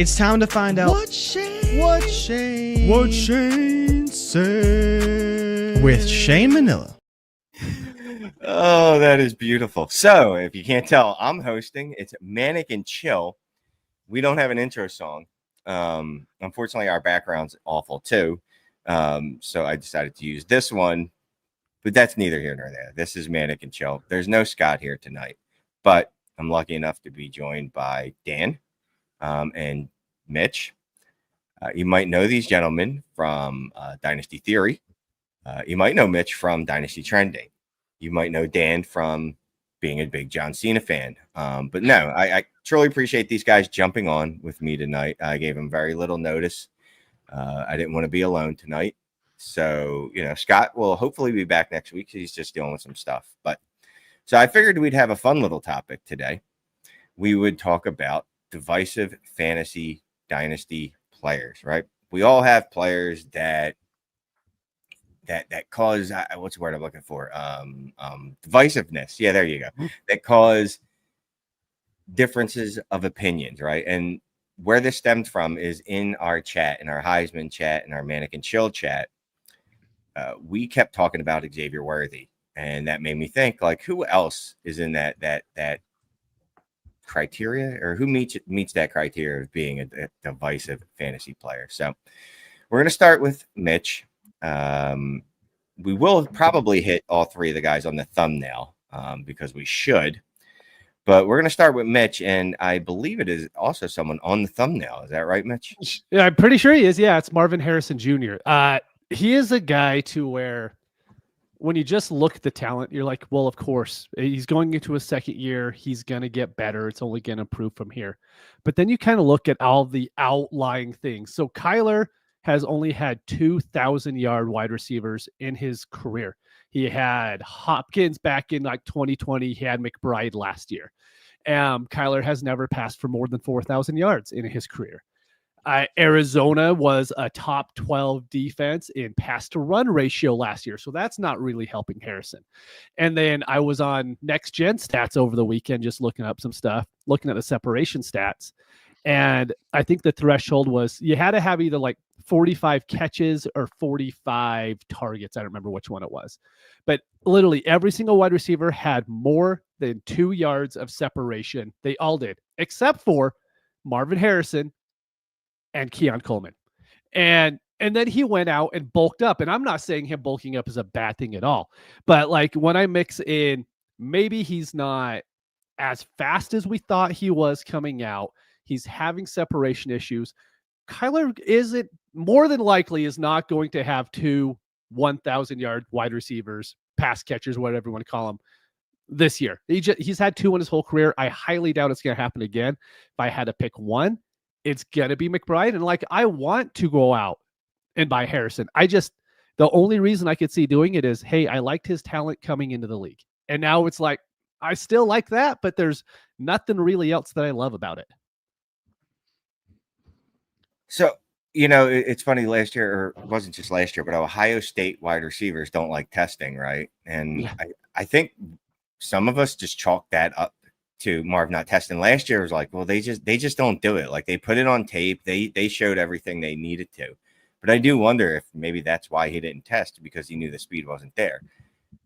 It's time to find out what Shane said with Shane Manila. Oh, that is beautiful. So, if you can't tell, I'm hosting. It's Manic and Chill. We don't have an intro song. Unfortunately, our background's awful too. So I decided to use this one, but that's neither here nor there. This is Manic and Chill. There's no Scott here tonight, but I'm lucky enough to be joined by Dan and Mitch. You might know these gentlemen from Dynasty Theory. You might know Mitch from Dynasty Trending. You might know Dan from being a big John Cena fan. But no, I truly appreciate these guys jumping on with me tonight. I gave them very little notice. I didn't want to be alone tonight. So, Scott will hopefully be back next week. He's just dealing with some stuff. But so I figured we'd have a fun little topic today. We would talk about divisive fantasy dynasty players, right? We all have players that cause what's the word I'm looking for? Divisiveness. Yeah, there you go. That cause differences of opinions, right? And where this stemmed from is in our chat, in our Heisman chat, in our Manic and Chill chat. We kept talking about Xavier Worthy, and that made me think, like, who else is in that criteria, or who meets that criteria of being a divisive fantasy player? So we're going to start with Mitch. We will probably hit all three of the guys on the thumbnail because we should, but we're going to start with Mitch, and I believe it is also someone on the thumbnail. Is that right, Mitch? Yeah, I'm pretty sure he is. Yeah, it's Marvin Harrison Jr. He is a guy to where when you just look at the talent, you're like, well, of course, he's going into his second year. He's going to get better. It's only going to improve from here. But then you kind of look at all the outlying things. So Kyler has only had 2,000-yard wide receivers in his career. He had Hopkins back in like 2020. He had McBride last year. Kyler has never passed for more than 4,000 yards in his career. Arizona was a top 12 defense in pass-to-run ratio last year, so that's not really helping Harrison. And then I was on Next Gen Stats over the weekend just looking up some stuff, looking at the separation stats. And I think the threshold was you had to have either like 45 catches or 45 targets. I don't remember which one it was. But literally every single wide receiver had more than 2 yards of separation. They all did, except for Marvin Harrison and Keon Coleman. And then he went out and bulked up. And I'm not saying him bulking up is a bad thing at all. But like when I mix in, maybe he's not as fast as we thought he was coming out. He's having separation issues. Kyler isn't more than likely is not going to have 2 1,000-yard wide receivers, pass catchers, whatever you want to call them, this year. He's had 2 in his whole career. I highly doubt it's going to happen again. If I had to pick one, it's going to be McBride. And like, I want to go out and buy Harrison. The only reason I could see doing it is, hey, I liked his talent coming into the league. And now it's like, I still like that, but there's nothing really else that I love about it. So, it's funny, last year, or it wasn't just last year, but Ohio State wide receivers don't like testing, right? And yeah. I think some of us just chalked that up to Marv not testing. Last year was like, well, they just don't do it. Like, they put it on tape. They showed everything they needed to. But I do wonder if maybe that's why he didn't test, because he knew the speed wasn't there.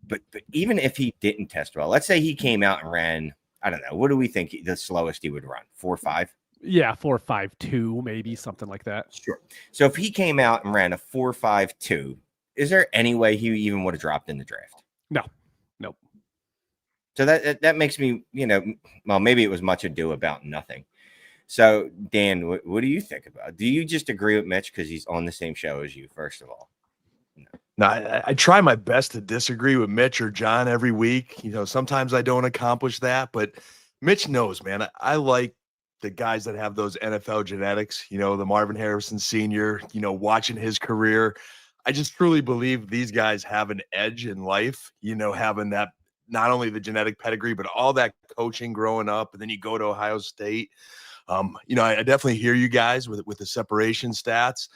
But even if he didn't test well, let's say he came out and ran, I don't know, what do we think the slowest he would run? 4.5? Yeah, 4.52, maybe something like that. Sure. So if he came out and ran a 4.52, is there any way he even would have dropped in the draft? No. So that makes me, well, maybe it was much ado about nothing. So Dan, what do you think about it? Do you just agree with Mitch because he's on the same show as you? First of all, no, I try my best to disagree with Mitch or John every week. Sometimes I don't accomplish that, but Mitch knows, man. I like the guys that have those NFL genetics, the Marvin Harrison Sr., watching his career. I just truly believe these guys have an edge in life, having that, not only the genetic pedigree, but all that coaching growing up. And then you go to Ohio State. I definitely hear you guys with the separation stats.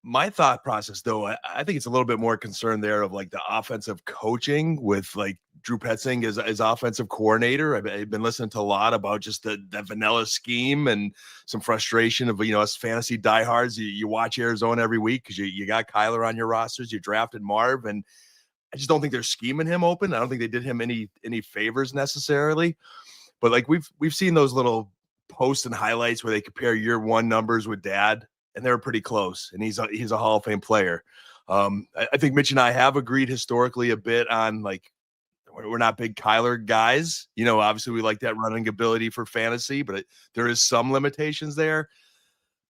My thought process, though, I think it's a little bit more concerned there of like the offensive coaching with like Drew Petzing as offensive coordinator. I've been listening to a lot about just the vanilla scheme and some frustration of, us fantasy diehards. You watch Arizona every week because you got Kyler on your rosters. You drafted Marv, and I just don't think they're scheming him open. I don't think they did him any favors necessarily. But like we've seen those little posts and highlights where they compare year one numbers with dad, and they're pretty close. And he's a Hall of Fame player. I think Mitch and I have agreed historically a bit on like we're not big Kyler guys. Obviously we like that running ability for fantasy, but there is some limitations there.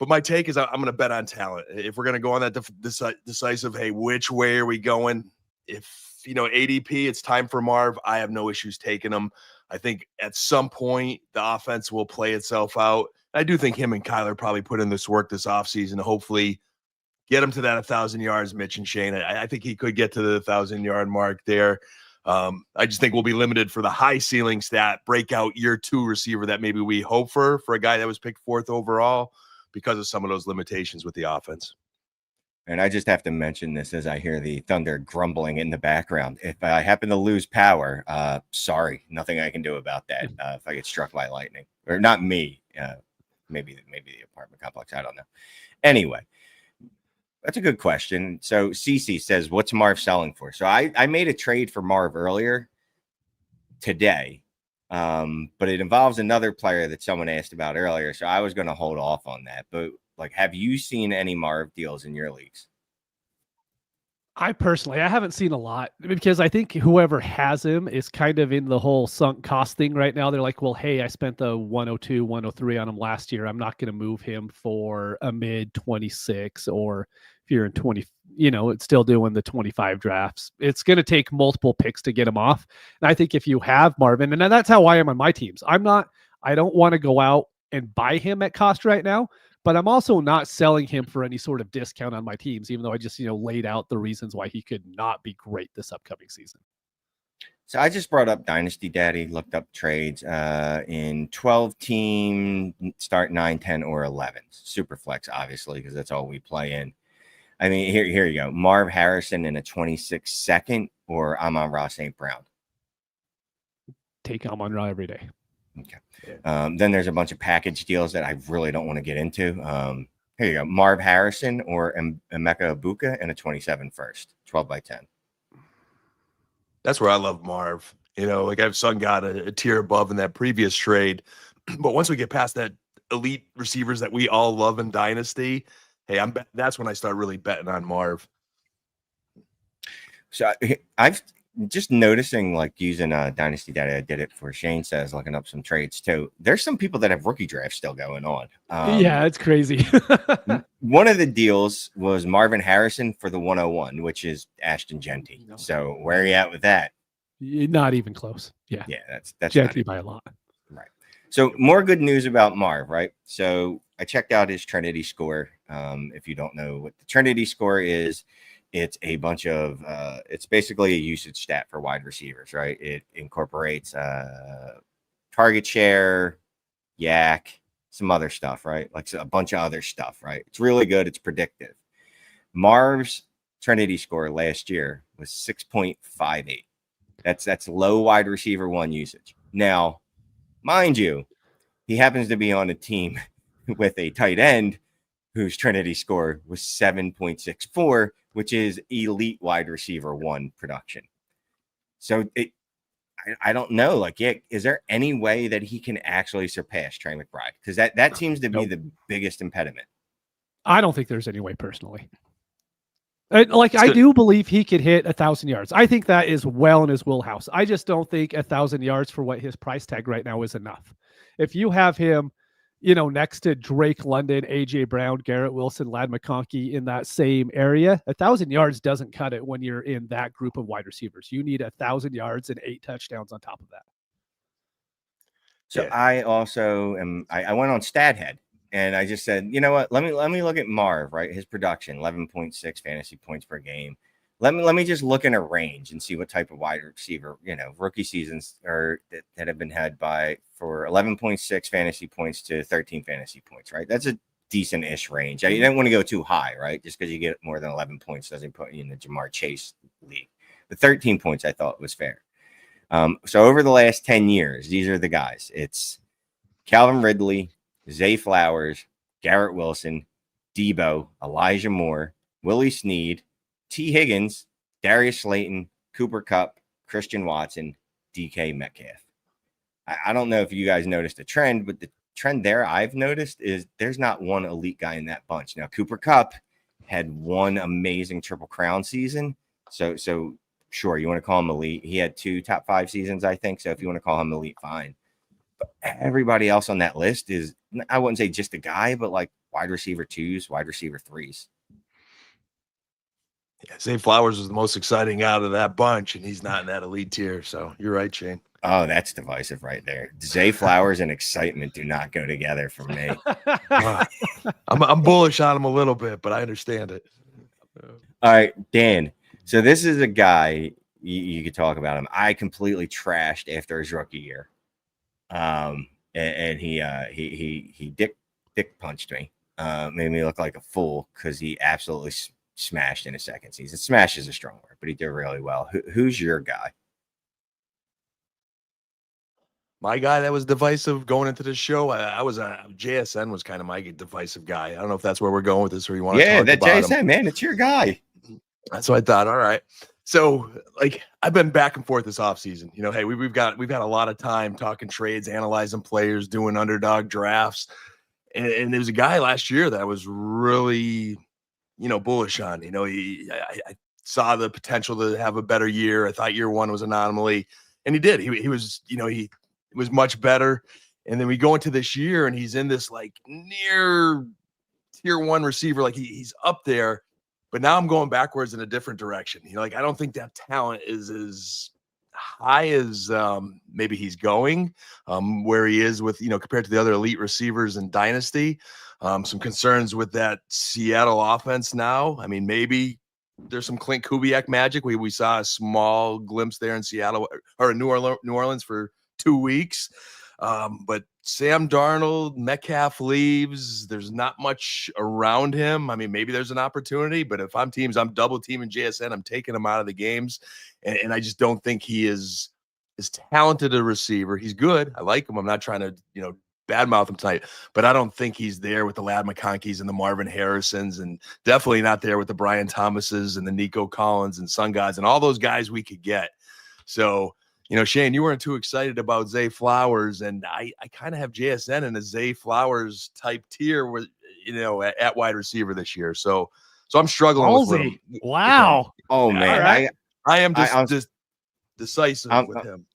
But my take is I'm going to bet on talent. If we're going to go on that decisive, hey, which way are we going? If, ADP, it's time for Marv. I have no issues taking him. I think at some point the offense will play itself out. I do think him and Kyler probably put in this work this offseason to hopefully get him to that 1,000 yards, Mitch and Shane. I think he could get to the 1,000-yard mark there. I just think we'll be limited for the high ceiling stat breakout year 2 receiver that maybe we hope for a guy that was picked 4th overall because of some of those limitations with the offense. And I just have to mention this as I hear the thunder grumbling in the background. If I happen to lose power, sorry, nothing I can do about that. If I get struck by lightning, or not me, maybe the apartment complex. I don't know. Anyway, that's a good question. So CC says, "What's Marv selling for?" So I made a trade for Marv earlier today, but it involves another player that someone asked about earlier. So I was going to hold off on that, but. Like, have you seen any Marv deals in your leagues? I haven't seen a lot because I think whoever has him is kind of in the whole sunk cost thing right now. They're like, well, hey, I spent the 102, 103 on him last year. I'm not going to move him for a mid 26, or if you're in 20, it's still doing the 25 drafts. It's going to take multiple picks to get him off. And I think if you have Marvin, and that's how I am on my teams. I don't want to go out and buy him at cost right now. But I'm also not selling him for any sort of discount on my teams, even though I just, laid out the reasons why he could not be great this upcoming season. So I just brought up Dynasty Daddy, looked up trades in 12 team, start 9, 10, or 11. Super flex, obviously, because that's all we play in. I mean, here you go. Marv Harrison in a 26 second, or Amon-Ra St. Brown. Take Amon-Ra every day. Okay. Then there's a bunch of package deals that I really don't want to get into. Here you go. Marv Harrison or Emeka Ibuka in a 27 first, 12 by 10. That's where I love Marv. Like I've Sun got a tier above in that previous trade. But once we get past that elite receivers that we all love in Dynasty, hey, that's when I start really betting on Marv. So I've just noticing, like using Dynasty Data, I did it for Shane says, looking up some trades too. There's some people that have rookie drafts still going on. Yeah, it's crazy. One of the deals was Marvin Harrison for the 101, which is Ashton Genty. No. So where are you at with that? Not even close. Yeah, that's Genty by a lot. Right. So more good news about Marv, right? So I checked out his Trinity score. If you don't know what the Trinity score is, it's a bunch of it's basically a usage stat for wide receivers, right? It incorporates target share, yak, some other stuff, right? Like a bunch of other stuff, right? It's really good. It's predictive. Marv's Trinity score last year was 6.58. That's low wide receiver 1 usage. Now, mind you, he happens to be on a team with a tight end whose Trinity score was 7.64, which is elite wide receiver 1 production. So I don't know. Like, is there any way that he can actually surpass Trey McBride? Because that seems to be the biggest impediment. I don't think there's any way personally. I do believe he could hit 1,000 yards. I think that is well in his wheelhouse. I just don't think 1,000 yards for what his price tag right now is enough. If you have him, next to Drake London, AJ Brown, Garrett Wilson, Ladd McConkey in that same area, 1,000 yards doesn't cut it when you're in that group of wide receivers. You need 1,000 yards and 8 touchdowns on top of that. So yeah. I also I went on StatHead and I just said, you know what? Let me look at Marv, right? His production, 11.6 fantasy points per game. Let me just look in a range and see what type of wide receiver, rookie seasons are that have been had for 11.6 fantasy points to 13 fantasy points, right? That's decent-ish range. You don't want to go too high, right? Just because you get more than 11 points doesn't put you in the Jamar Chase league. But 13 points I thought was fair. So over the last 10 years, these are the guys. It's Calvin Ridley, Zay Flowers, Garrett Wilson, Debo, Elijah Moore, Willie Snead, T. Higgins, Darius Slayton, Cooper Kupp, Christian Watson, DK Metcalf. I don't know if you guys noticed a trend, but the trend there I've noticed is there's not one elite guy in that bunch. Now, Cooper Kupp had one amazing Triple Crown season. So sure, you want to call him elite. He had 2 top 5 seasons, I think. So if you want to call him elite, fine. But everybody else on that list is, I wouldn't say just a guy, but like wide receiver 2s, wide receiver 3s. Yeah, Zay Flowers was the most exciting out of that bunch, and he's not in that elite tier. So you're right, Shane. Oh, that's divisive right there. Zay Flowers and excitement do not go together for me. I'm bullish on him a little bit, but I understand it. All right, Dan. So this is a guy you could talk about him. I completely trashed after his rookie year, and he dick punched me, made me look like a fool because he absolutely smashed in his second season. Smash is a strong word, but he did really well. Who's your guy? My guy that was divisive going into the show, I was JSN was kind of my divisive guy. I don't know if that's where we're going with this, or you want to talk that about JSN him. Man, it's your guy. That's what I thought. All right. So like I've been back and forth this offseason. You know, hey, we've got a lot of time talking trades, analyzing players, doing underdog drafts. And there was a guy last year that I was really, bullish on. I saw the potential to have a better year. I thought year one was an anomaly, and he did. He was, he was much better. And then we go into this year, and he's in this like near tier 1 receiver, like he's up there. But now I'm going backwards in a different direction. I don't think that talent is as high as maybe he's going, where he is with, compared to the other elite receivers in Dynasty. Some concerns with that Seattle offense now. I mean, maybe there's some Clint Kubiak magic. We saw a small glimpse there in Seattle or in New Orleans for 2 weeks. But Sam Darnold, Metcalf leaves. There's not much around him. I mean, maybe there's an opportunity, but if I'm teams, I'm double teaming JSN. I'm taking him out of the games. And I just don't think he is as talented a receiver. He's good. I like him. I'm not trying to, badmouth him tonight, but I don't think he's there with the Lad McConkeys and the Marvin Harrisons, and definitely not there with the Brian Thomases and the Nico Collins and Sun Gods and all those guys we could get. So, Shane, you weren't too excited about Zay Flowers, and I kind of have JSN in a Zay Flowers type tier with, at wide receiver this year. So I'm struggling with him. Wow. Oh man. Right. I am just decisive with him.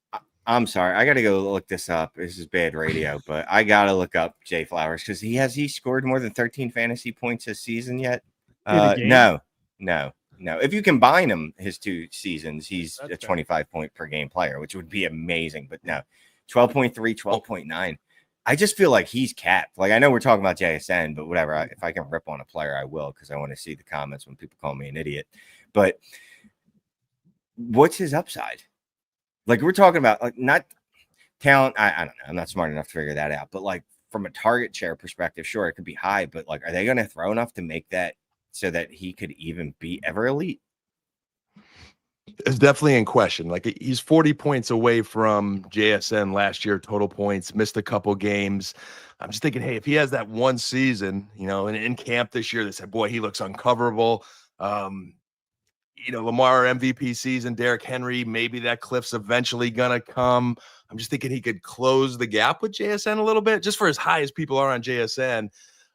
I'm sorry. I got to go look this up. This is bad radio, but I got to look up Zay Flowers because he scored more than 13 fantasy points this season yet? No. If you combine him, his 2 seasons, he's a 25 point per game player, which would be amazing. But no, 12.3, 12.9. I just feel like he's capped. Like, I know we're talking about JSN, but whatever. If I can rip on a player, I will, because I want to see the comments when people call me an idiot. But what's his upside? Like, we're talking about like not talent. I don't know. I'm not smart enough to figure that out. But like from a target share perspective, sure, it could be high. But like, are they going to throw enough to make that so that he could even be ever elite? It's definitely in question. Like, he's 40 points away from JSN last year, total points, missed a couple games. I'm just thinking, hey, if he has that one season, in camp this year, they said, boy, he looks uncoverable. Lamar MVP season, Derrick Henry, maybe that cliff's eventually going to come. I'm just thinking he could close the gap with JSN a little bit, just for as high as people are on JSN.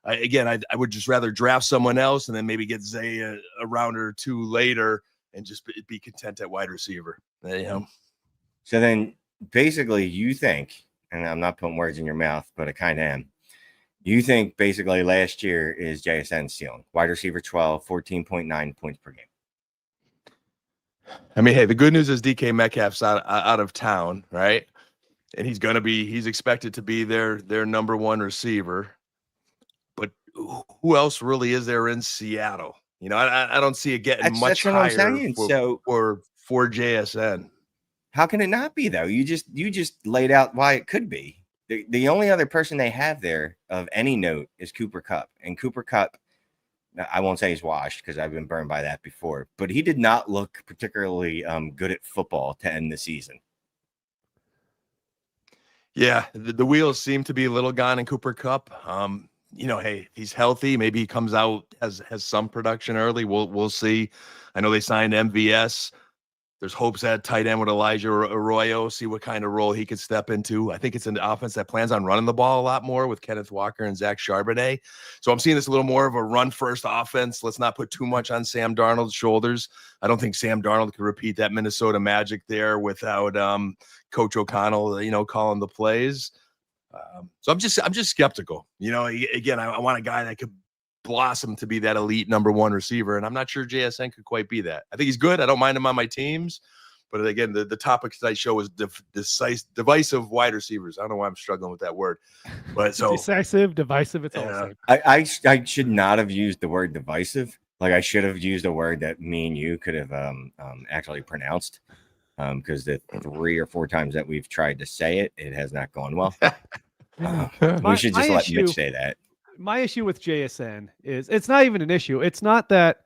I would just rather draft someone else and then maybe get Zay a round or 2 later and just be content at wide receiver. So then basically you think, and I'm not putting words in your mouth, but I kind of am. You think basically last year is JSN's ceiling, wide receiver 12, 14.9 points per game. I mean, hey, the good news is DK Metcalf's out of town, right? And he's expected to be their number 1 receiver. But who else really is there in Seattle? I don't see it getting much higher for JSN. How can it not be though? You just laid out why it could be. The only other person they have there of any note is Cooper Kupp. And Cooper Kupp, I won't say he's washed because I've been burned by that before, but he did not look particularly good at football to end the season. Yeah, the wheels seem to be a little gone in Cooper Kupp. Hey, he's healthy. Maybe he comes out has some production early. We'll see. I know they signed MVS. There's hopes at tight end with Elijah Arroyo, see what kind of role he could step into. I think it's an offense that plans on running the ball a lot more with Kenneth Walker and Zach Charbonnet. So I'm seeing this a little more of a run-first offense. Let's not put too much on Sam Darnold's shoulders. I don't think Sam Darnold could repeat that Minnesota magic there without Coach O'Connell, calling the plays. So I'm just skeptical. Again, I want a guy that could blossom to be that elite number one receiver, and I'm not sure JSN could quite be that. I think he's good. I don't mind him on my teams, but again, the topic tonight's show is divisive wide receivers. I don't know why I'm struggling with that word, but so decisive, divisive. It's all the same. I should not have used the word divisive. Like I should have used a word that me and you could have actually pronounced, because the 3 or 4 times that we've tried to say it, it has not gone well. We should just let Mitch say that. My issue with JSN is it's not even an issue. It's not that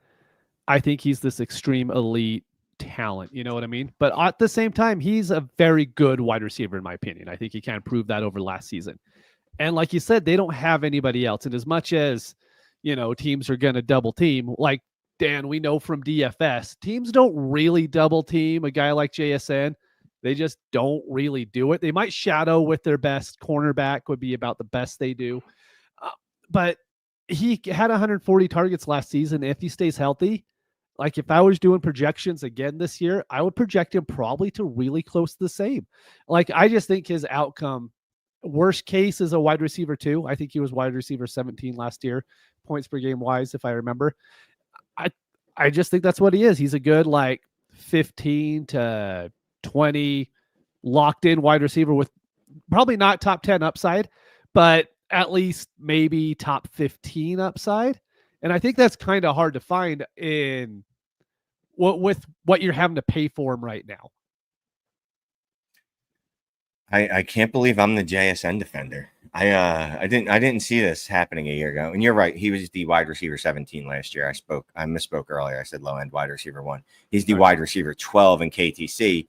I think he's this extreme elite talent. You know what I mean? But at the same time, he's a very good wide receiver, in my opinion. I think he can prove that over last season. And like you said, they don't have anybody else. And as much as, teams are going to double team, like Dan, we know from DFS, teams don't really double team a guy like JSN. They just don't really do it. They might shadow with their best cornerback, would be about the best they do. But he had 140 targets last season. If he stays healthy, like if I was doing projections again this year, I would project him probably to really close to the same. Like, I just think his outcome, worst case, is a wide receiver 2. I think he was wide receiver 17 last year, points per game wise, if I remember. I just think that's what he is. He's a good, 15 to 20 locked in wide receiver with probably not top 10 upside, but at least maybe top 15 upside. And I think that's kind of hard to find with what you're having to pay for him right now. I can't believe I'm the JSN defender. I didn't see this happening a year ago. And you're right. He was the wide receiver 17 last year. I misspoke earlier. I said low end wide receiver 1. He's the wide receiver 12 in KTC.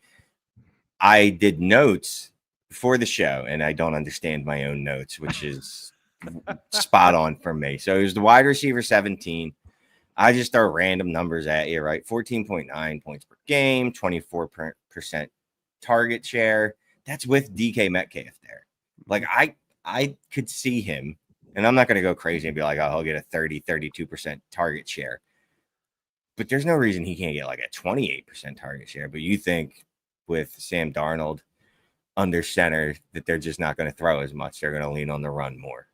I did notes for the show, and I don't understand my own notes, which is spot on for me. So it was the wide receiver 17. I just throw random numbers at you, right? 14.9 points per game, 24% target share. That's with DK Metcalf there. Like I could see him, and I'm not going to go crazy and be like, oh, he'll get a 32% target share. But there's no reason he can't get like a 28% target share. But you think with Sam Darnold under center that they're just not going to throw as much. They're going to lean on the run more.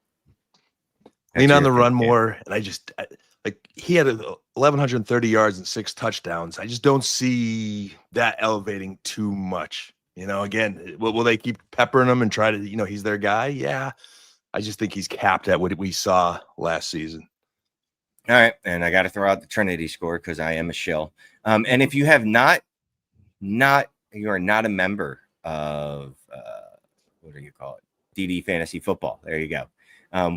Lean on the run more. And he had 1,130 yards and 6 touchdowns. I just don't see that elevating too much. Again, will they keep peppering him and try to, he's their guy? Yeah. I just think he's capped at what we saw last season. All right. And I got to throw out the Trinity score because I am a shill. And if you have you are not a member of what do you call it? DD Fantasy Football. There you go.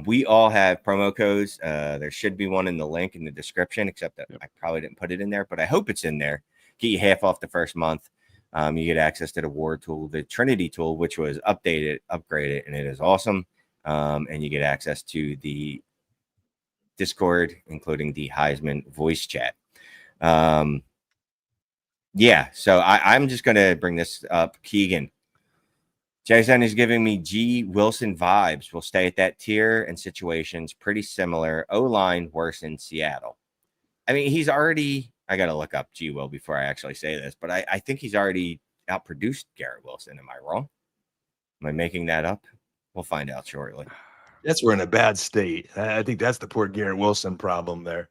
We all have promo codes. There should be one in the link in the description, except that I probably didn't put it in there, but I hope it's in there. Get you half off the first month. You get access to the War tool, the Trinity tool, which was updated, upgraded, and it is awesome. And you get access to the Discord, including the Heisman voice chat. Yeah, so I'm just going to bring this up. Keegan, Jason is giving me G. Wilson vibes. We'll stay at that tier and situations pretty similar. O-line worse in Seattle. I mean, he's already, I got to look up G. Will before I actually say this, but I think he's already outproduced Garrett Wilson. Am I wrong? Am I making that up? We'll find out shortly. We're in a bad state. I think that's the poor Garrett Wilson problem there.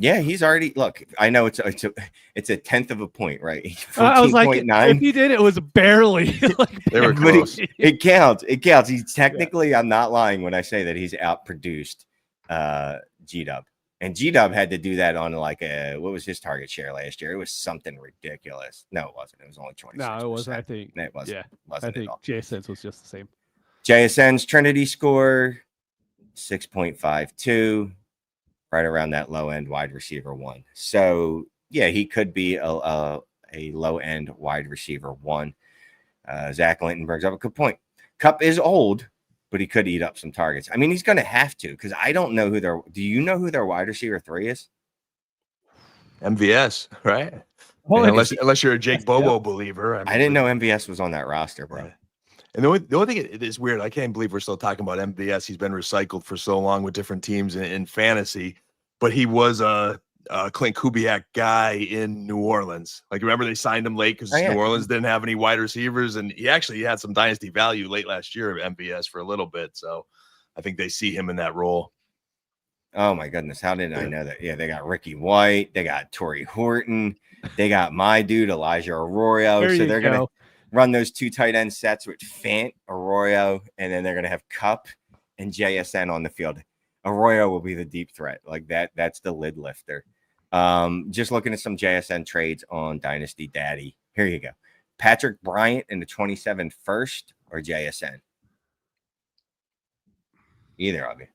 Yeah, he's already, look, I know it's a tenth of a point, right? 14. I was like, if he did, it was barely. They were close. It counts. He's technically, I'm not lying when I say that he's outproduced G-Dub. And G-Dub had to do that on what was his target share last year? It was something ridiculous. No, it wasn't. It was only 26%. No, it wasn't, I think. No, it wasn't. Yeah, Wasn't I think Jason's was just the same. JSN's Trinity score 6.52, right around that low end wide receiver 1. So yeah, he could be a low end wide receiver 1. Zach Linton brings up a good point. Kupp is old, but he could eat up some targets. I mean, he's going to have to, because I don't know who their. Do you know who their wide receiver 3 is? MVS, right? Well, Unless you're a Jake Bobo believer. I didn't know MVS was on that roster, bro. Yeah. And the only thing it is weird. I can't believe we're still talking about MVS. He's been recycled for so long with different teams in fantasy, but he was a Clint Kubiak guy in New Orleans. Like, remember they signed him late because New Orleans didn't have any wide receivers, and he actually had some dynasty value late last year of MVS for a little bit. So I think they see him in that role. Oh my goodness, how did I know that? Yeah, they got Ricky White, they got Torrey Horton, they got my dude Elijah Arroyo. So they're gonna run those 2 tight end sets with Fant, Arroyo, and then they're gonna have Kupp and JSN on the field. Arroyo will be the deep threat. Like that. That's the lid lifter. Just looking at some JSN trades on Dynasty Daddy. Here you go. Patrick Bryant in the 27th first or JSN? Either of you.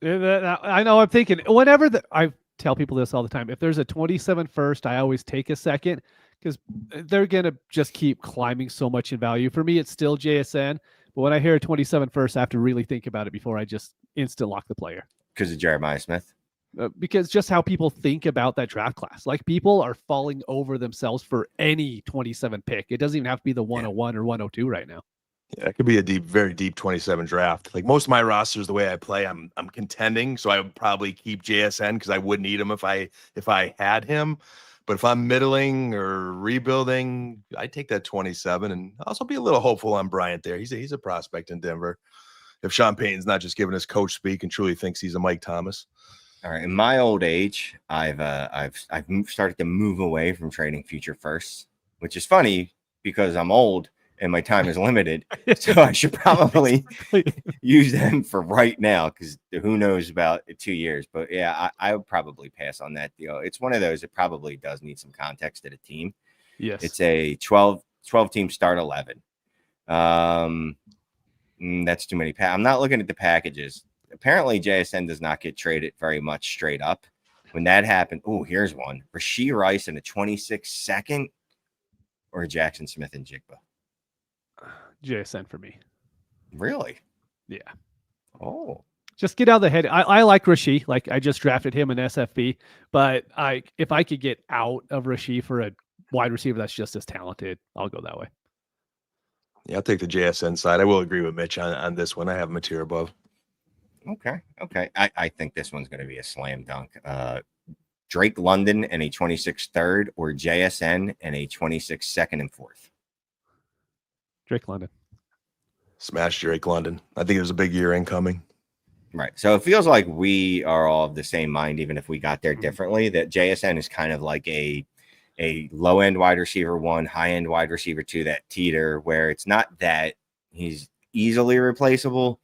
I know. I'm thinking whenever I tell people this all the time. If there's a 27 first, I always take a second because they're going to just keep climbing so much in value. For me, it's still JSN. But when I hear a 27 first, I have to really think about it before I just instant lock the player. Because of Jeremiah Smith? Because just how people think about that draft class. Like, people are falling over themselves for any 27 pick. It doesn't even have to be the 101 or 102 right now. Yeah, it could be a very deep 27 draft. Like most of my rosters, the way I play, I'm contending, so I would probably keep JSN because I would need him if I had him. But if I'm middling or rebuilding, I take that 27 and also be a little hopeful on Bryant there. He's a prospect in Denver. If Sean Payton's not just giving his coach speak and truly thinks he's a Mike Thomas. All right. In my old age, I've started to move away from trading future firsts, which is funny because I'm old and my time is limited. So I should probably use them for right now because who knows about 2 years. But yeah, I would probably pass on that deal. It's one of those that probably does need some context to the team. Yes. It's a 12 team start 11. That's too many. I'm not looking at the packages. Apparently, JSN does not get traded very much straight up. When that happened, oh, here's one. Rashee Rice in a 26 second or Jackson Smith and Jigba? JSN for me. Really? Yeah. Oh. Just get out of the head. I like Rashee. Like, I just drafted him in SFB. But if I could get out of Rashee for a wide receiver that's just as talented, I'll go that way. Yeah, I'll take the JSN side. I will agree with Mitch on this one. I have him a tier above. Okay. I think this one's going to be a slam dunk. Drake London and a 26 third or JSN and a 26 second and fourth. Drake London. Smash Drake London. I think there's a big year incoming. Right. So it feels like we are all of the same mind, even if we got there differently, that JSN is kind of like a low end wide receiver 1, high end wide receiver 2, that teeter where it's not that he's easily replaceable.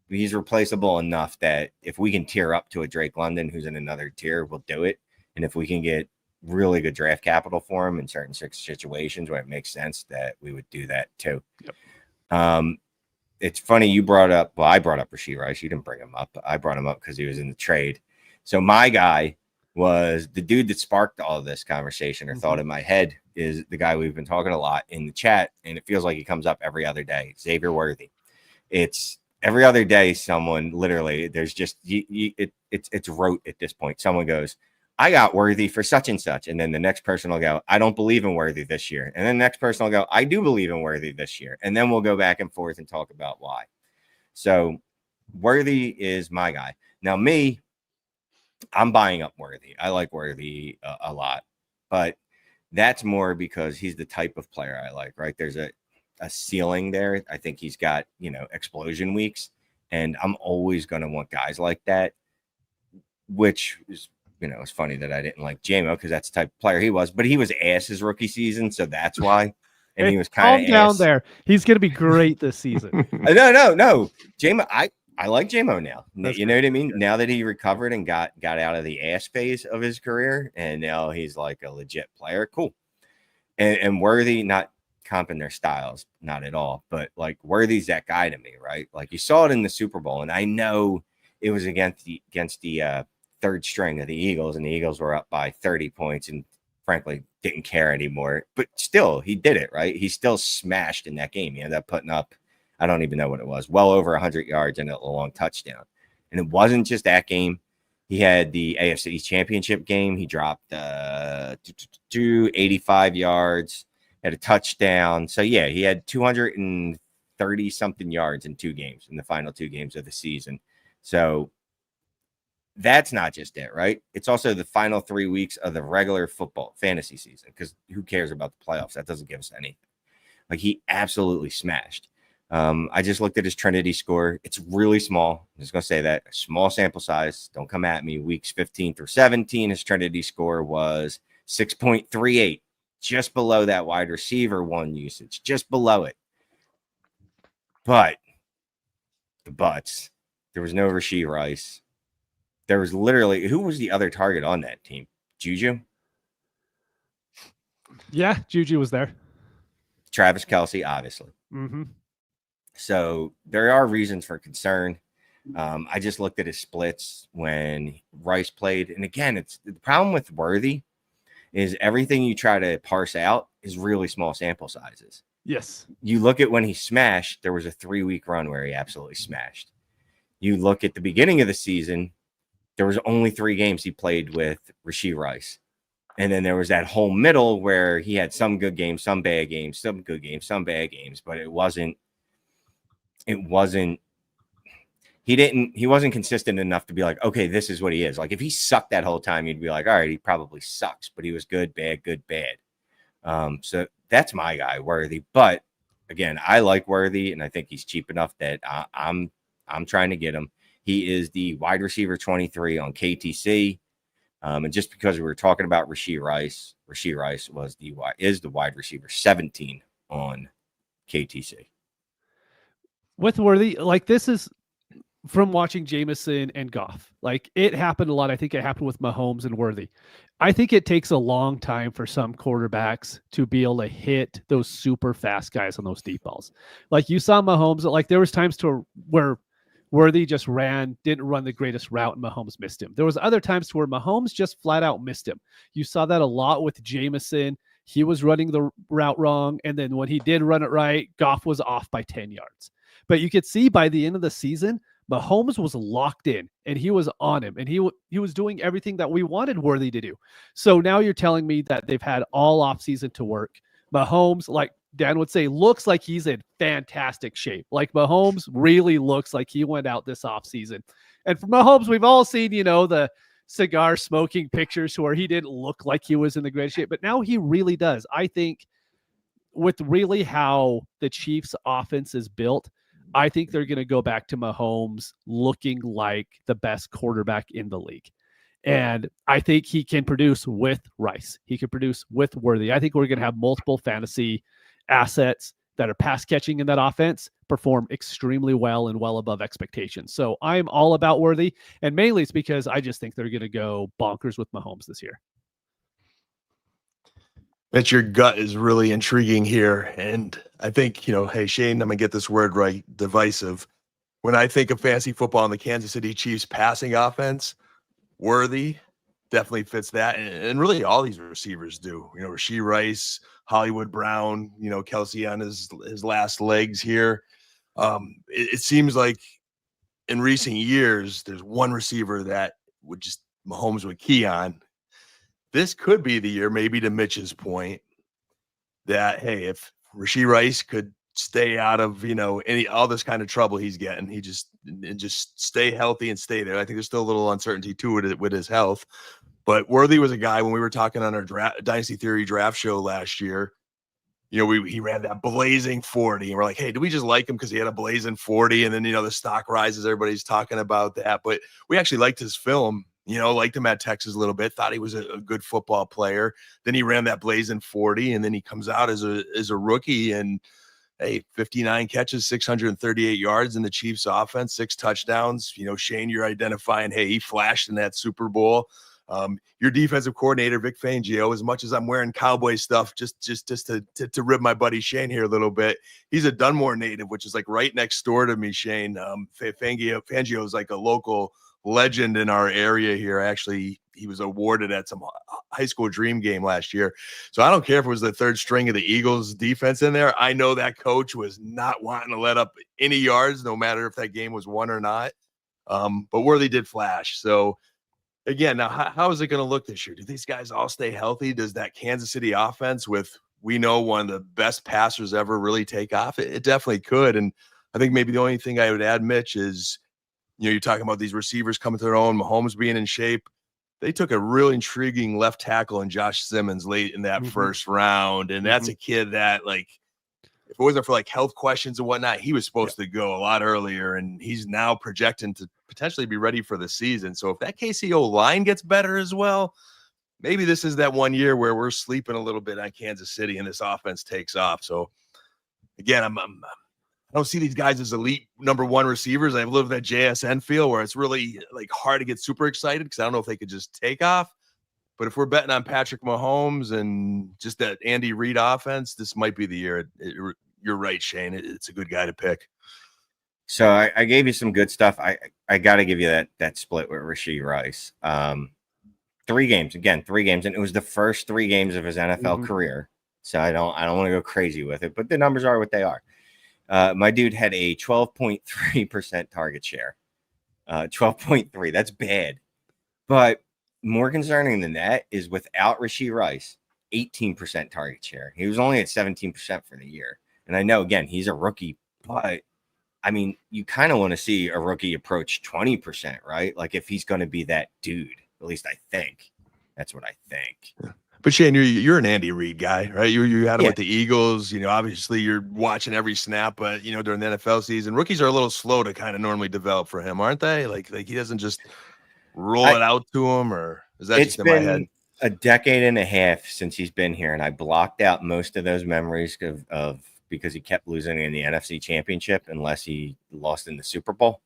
He's replaceable enough that if we can tier up to a Drake London who's in another tier, we'll do it. And if we can get really good draft capital for him in certain situations where it makes sense, that we would do that too. Yep. It's funny you brought up, well, I brought up Rashee Rice. You didn't bring him up. I brought him up because he was in the trade. So my guy was the dude that sparked all of this conversation or thought in my head is the guy we've been talking a lot in the chat. And it feels like he comes up every other day. Xavier Worthy. It's every other day. Someone literally, there's just, it's rote at this point. Someone goes, I got Worthy for such and such. And then the next person will go, I don't believe in Worthy this year. And then the next person will go, I do believe in Worthy this year. And then we'll go back and forth and talk about why. So Worthy is my guy. Now me, I'm buying up Worthy. I like Worthy a lot, but that's more because he's the type of player I like, right? There's a ceiling there. I think he's got, explosion weeks, and I'm always going to want guys like that, which is, it's funny that I didn't like JMO because that's the type of player he was, but he was ass his rookie season. So that's why. And he was kind of down there. He's going to be great this season. No. JMO, I like JMO now. That's you know what I mean? Good. Now that he recovered and got out of the ass phase of his career, and now he's like a legit player. Cool. And Worthy, comping their styles, not at all. But like Worthy's that guy to me, right? Like you saw it in the Super Bowl, and I know it was against the third string of the Eagles, and the Eagles were up by 30 points, and frankly didn't care anymore. But still, he did it, right? He still smashed in that game. He ended up putting up, I don't even know what it was, well over 100 yards and a long touchdown. And it wasn't just that game. He had the AFC Championship game. He dropped 285 yards, had a touchdown. So, yeah, he had 230-something yards in 2 games, in the final 2 games of the season. So that's not just it, right? It's also the final 3 weeks of the regular football fantasy season, because who cares about the playoffs? That doesn't give us anything. Like, he absolutely smashed. I just looked at his Trinity score. It's really small. I'm just going to say that. A small sample size. Don't come at me. Weeks 15 through 17, his Trinity score was 6.38, just below that wide receiver 1 usage, just below it. But the buts, there was no Rashee Rice. There was literally, who was the other target on that team? Juju? Yeah, Juju was there. Travis Kelce, obviously. Mm-hmm. So there are reasons for concern. I just looked at his splits when Rice played. And again, it's the problem with Worthy is everything you try to parse out is really small sample sizes. Yes. You look at when he smashed, there was a 3-week run where he absolutely smashed. You look at the beginning of the season, there was only 3 games he played with Rashee Rice. And then there was that whole middle where he had some good games, some bad games, some good games, some bad games, but he wasn't consistent enough to be like, okay, this is what he is. Like if he sucked that whole time, you'd be like, all right, he probably sucks, but he was good, bad, good, bad. So that's my guy, Worthy. But again, I like Worthy, and I think he's cheap enough that I'm trying to get him. He is the wide receiver 23 on KTC. And just because we were talking about Rashee Rice is the wide receiver 17 on KTC. With Worthy, like this is from watching Jameson and Goff. Like it happened a lot. I think it happened with Mahomes and Worthy. I think it takes a long time for some quarterbacks to be able to hit those super fast guys on those deep balls. Like you saw Mahomes, like there was times where Worthy just didn't run the greatest route, and Mahomes missed him. There was other times where Mahomes just flat out missed him. You saw that a lot with Jameson. He was running the route wrong, and then when he did run it right, Goff was off by 10 yards. But you could see by the end of the season, Mahomes was locked in, and he was on him, and he was doing everything that we wanted Worthy to do. So now you're telling me that they've had all offseason to work. Mahomes, like Dan would say, looks like he's in fantastic shape. Like Mahomes really looks like he went out this offseason. And for Mahomes, we've all seen, the cigar smoking pictures where he didn't look like he was in the greatest shape, but now he really does. I think with really how the Chiefs offense is built, I think they're going to go back to Mahomes looking like the best quarterback in the league. And I think he can produce with Rice. He can produce with Worthy. I think we're going to have multiple fantasy assets that are pass catching in that offense perform extremely well and well above expectations. So I'm all about Worthy. And mainly it's because I just think they're going to go bonkers with Mahomes this year. Bet your gut is really intriguing here. And I think, hey, Shane, I'm going to get this word right, divisive. When I think of fantasy football and the Kansas City Chiefs passing offense, Worthy definitely fits that. And really all these receivers do. Rashee Rice, Hollywood Brown, Kelce on his last legs here. It seems like in recent years, there's one receiver that Mahomes would key on. This could be the year, maybe to Mitch's point, that, hey, if Rashee Rice could stay out of, all this kind of trouble he's getting, he just stay healthy and stay there. I think there's still a little uncertainty too with his health. But Worthy was a guy, when we were talking on our Dynasty Theory draft show last year, he ran that blazing 40, and we're like, hey, do we just like him because he had a blazing 40? And then, the stock rises, everybody's talking about that. But we actually liked his film. Liked him at Texas a little bit, thought he was a good football player. Then he ran that blazing 40, and then he comes out as a rookie, and hey, 59 catches, 638 yards in the Chiefs offense, 6 touchdowns. Shane, you're identifying, hey, he flashed in that Super Bowl Your defensive coordinator, Vic Fangio, as much as I'm wearing Cowboy stuff, just to rib my buddy Shane here a little bit, he's a Dunmore native, which is like right next door to me, Shane. Fangio is like a local legend in our area here. Actually, he was awarded at some high school dream game last year. So I don't care if it was the third string of the Eagles defense in there. I know that coach was not wanting to let up any yards, no matter if that game was won or not. But Worthy did flash. So again, now how is it going to look this year? Do these guys all stay healthy? Does that Kansas City offense, with we know one of the best passers ever, really take off? It definitely could. And I think maybe the only thing I would add, Mitch, is, you're talking about these receivers coming to their own, Mahomes being in shape. They took a real intriguing left tackle in Josh Simmons late in that first round. And that's a kid that, like, if it wasn't for like health questions and whatnot, he was supposed to go a lot earlier, and he's now projecting to potentially be ready for the season. So if that KCO line gets better as well, maybe this is that 1 year where we're sleeping a little bit on Kansas City and this offense takes off. So again, I don't see these guys as elite number one receivers. I live that JSN feel where it's really like hard to get super excited because I don't know if they could just take off. But if we're betting on Patrick Mahomes and just that Andy Reid offense, this might be the year. You're right, Shane. It's a good guy to pick. So I gave you some good stuff. I got to give you that split with Rashee Rice. 3 games, and it was the first 3 games of his NFL career. So I don't want to go crazy with it, but the numbers are what they are. My dude had a 12.3% target share. 12.3. That's bad. But more concerning than that is without Rashee Rice, 18% target share. He was only at 17% for the year. And I know, again, he's a rookie, but I mean, you kind of want to see a rookie approach 20%, right? Like if he's going to be that dude, at least I think. That's what I think. Yeah. But Shane, you're an Andy Reid guy, right? You had him with the Eagles. Obviously you're watching every snap, but during the NFL season, rookies are a little slow to kind of normally develop for him, aren't they? Like he doesn't just roll it out to him, or is that just in my head? A decade and a half since he's been here, and I blocked out most of those memories of because he kept losing in the NFC Championship unless he lost in the Super Bowl.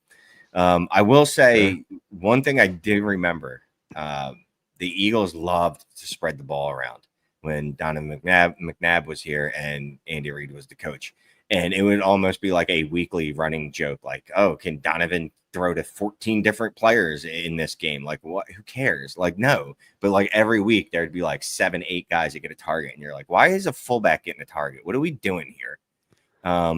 I will say one thing I do remember. The Eagles loved to spread the ball around when Donovan McNabb was here and Andy Reid was the coach. And it would almost be like a weekly running joke, like, oh, can Donovan throw to 14 different players in this game? Like, what? Who cares? Like, no. But like every week there'd be like 7, 8 guys that get a target. And you're like, why is a fullback getting a target? What are we doing here?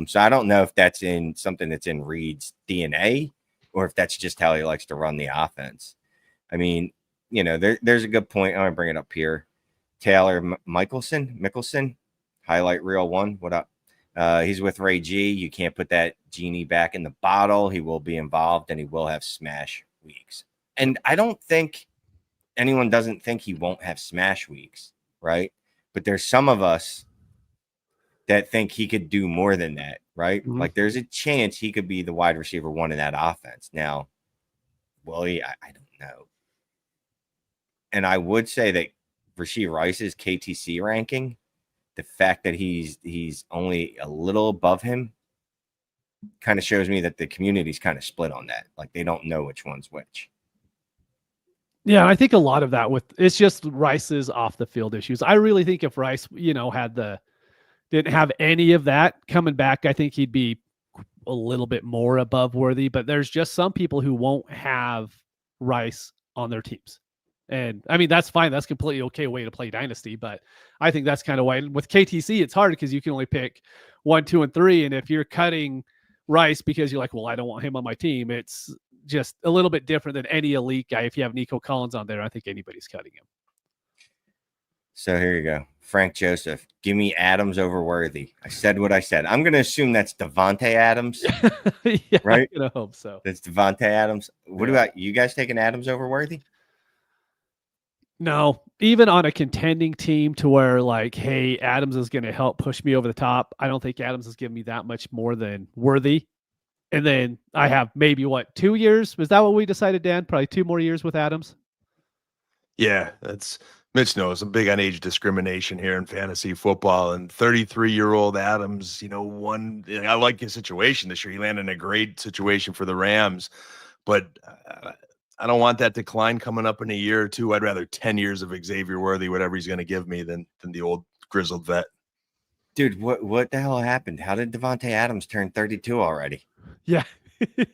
So I don't know if that's in something that's in Reid's DNA or if that's just how he likes to run the offense. I mean, there's a good point. I'm going to bring it up here. Taylor Mickelson, highlight reel 1. What up? He's with Ray G. You can't put that genie back in the bottle. He will be involved and he will have smash weeks. And I don't think anyone doesn't think he won't have smash weeks, right? But there's some of us that think he could do more than that, right? Like there's a chance he could be the wide receiver 1 in that offense. Now, Willie, I don't know. And I would say that Rashee Rice's KTC ranking, the fact that he's only a little above him kind of shows me that the community's kind of split on that. Like they don't know which one's which. Yeah, I think a lot of that it's just Rice's off the field issues. I really think if Rice, didn't have any of that coming back, I think he'd be a little bit more above Worthy. But there's just some people who won't have Rice on their teams. And I mean, that's fine. That's completely okay way to play Dynasty. But I think that's kind of why with KTC, it's hard because you can only pick 1, 2, and 3. And if you're cutting Rice because you're like, well, I don't want him on my team, it's just a little bit different than any elite guy. If you have Nico Collins on there, I think anybody's cutting him. So here you go. Frank Joseph, give me Adams over Worthy. I said what I said. I'm going to assume that's Devontae Adams, yeah, right? I'm going to hope so. That's Devontae Adams. What about you guys taking Adams over Worthy? No, even on a contending team to where like, hey, Adams is going to help push me over the top. I don't think Adams is giving me that much more than Worthy. And then I have maybe 2 years? Was that what we decided, Dan? Probably 2 more years with Adams. Yeah, that's Mitch knows I'm big on age discrimination here in fantasy football, and 33-year-old Adams, I like his situation this year. He landed in a great situation for the Rams, but I don't want that decline coming up in a year or two. I'd rather 10 years of Xavier Worthy, whatever he's going to give me, than the old grizzled vet. Dude, what the hell happened? How did Devontae Adams turn 32 already? Yeah.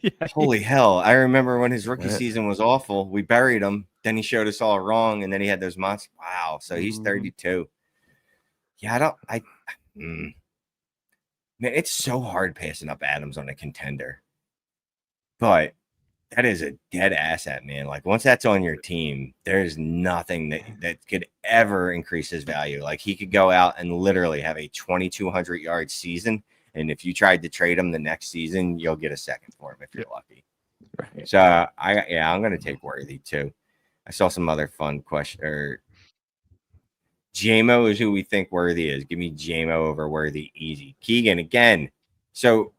Yeah. Holy hell. I remember when his rookie season was awful. We buried him. Then he showed us all wrong. And then he had those months. Wow. So he's 32. Yeah, man, it's so hard passing up Adams on a contender. But that is a dead asset, man. Like, once that's on your team, there's nothing that could ever increase his value. Like, he could go out and literally have a 2,200 yard season. And if you tried to trade him the next season, you'll get a second for him if you're lucky. Right. So I'm going to take Worthy too. I saw some other fun question. JMO is who we think Worthy is. Give me JMO over Worthy, easy. Keegan again. So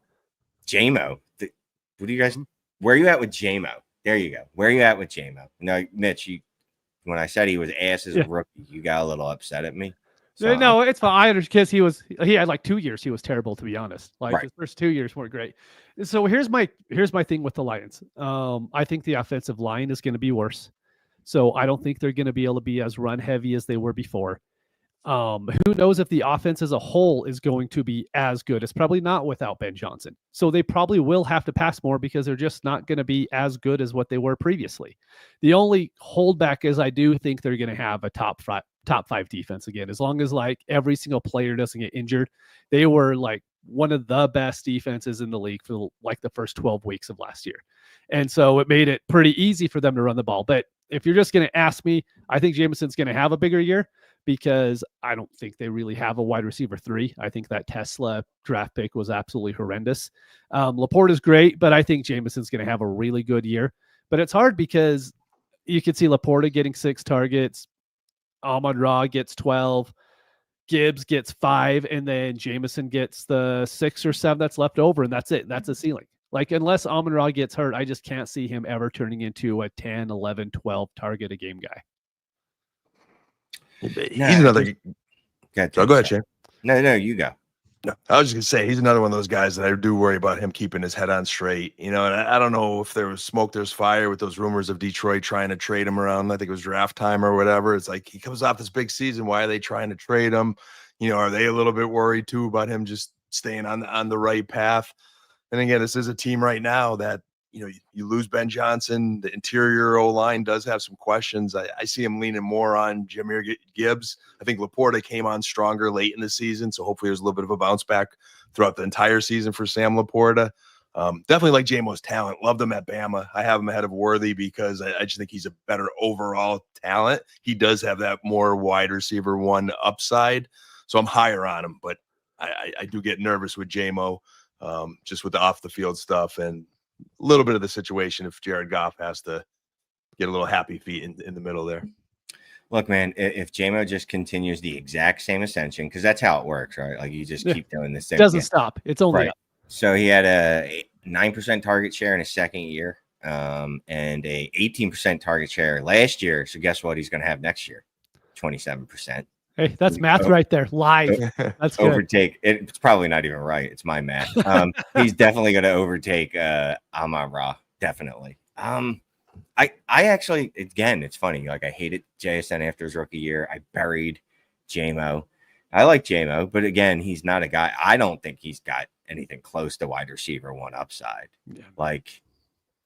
JMO, what do you guys? Where are you at with JMO? There you go. Where are you at with JMO? No, Mitch, when I said he was ass as a rookie, you got a little upset at me. So, no, it's fine. I understand, because he had like 2 years. He was terrible, to be honest. Like, his first 2 years weren't great. So here's my thing with the Lions. I think the offensive line is going to be worse. So I don't think they're going to be able to be as run heavy as they were before. Who knows if the offense as a whole is going to be as good? It's probably not without Ben Johnson. So they probably will have to pass more, because they're just not going to be as good as what they were previously. The only holdback is I do think they're going to have a top five defense again, as long as like every single player doesn't get injured. They were like one of the best defenses in the league for like the first 12 weeks of last year. And so it made it pretty easy for them to run the ball. But if you're just going to ask me, I think Jameson's going to have a bigger year, because I don't think they really have a wide receiver 3. I think that Tesla draft pick was absolutely horrendous. Laporte is great, but I think Jameson's going to have a really good year. But it's hard because you could see Laporte getting 6 targets, Amon-Ra gets 12, Gibbs gets 5, and then Jameson gets the 6 or 7 that's left over, and that's it. That's a ceiling. Like, unless Amon-Ra gets hurt, I just can't see him ever turning into a 10, 11, 12 target a game guy. He's another. Go ahead, Shane. No, you go. No, I was just gonna say he's another one of those guys that I do worry about him keeping his head on straight. And I don't know if there was smoke, there's fire with those rumors of Detroit trying to trade him around. I think it was draft time or whatever. It's like he comes off this big season. Why are they trying to trade him? Are they a little bit worried too about him just staying on the right path? And again, this is a team right now that you lose Ben Johnson. The interior O-line does have some questions. I see him leaning more on Jahmyr Gibbs. I think Laporta came on stronger late in the season, so hopefully there's a little bit of a bounce back throughout the entire season for Sam Laporta. Definitely like JMO's talent. Loved him at Bama. I have him ahead of Worthy because I just think he's a better overall talent. He does have that more wide receiver 1 upside, so I'm higher on him. But I do get nervous with JMO, just with the off the field stuff and a little bit of the situation if Jared Goff has to get a little happy feet in the middle there. Look, man, if JMO just continues the exact same ascension, because that's how it works, right? Like, you just keep doing the same. It doesn't stop. It's only up. So he had a 9% target share in his second year, and a 18% target share last year. So guess what he's going to have next year? 27%. Hey, that's math right there. Live. That's good. Overtake. It's probably not even right. It's my math. He's definitely going to overtake Amon-Ra. Definitely. I actually, again, it's funny. Like, I hated JSN after his rookie year. I buried JMO. I like JMO, but again, he's not a guy. I don't think he's got anything close to wide receiver 1 upside. Yeah. Like,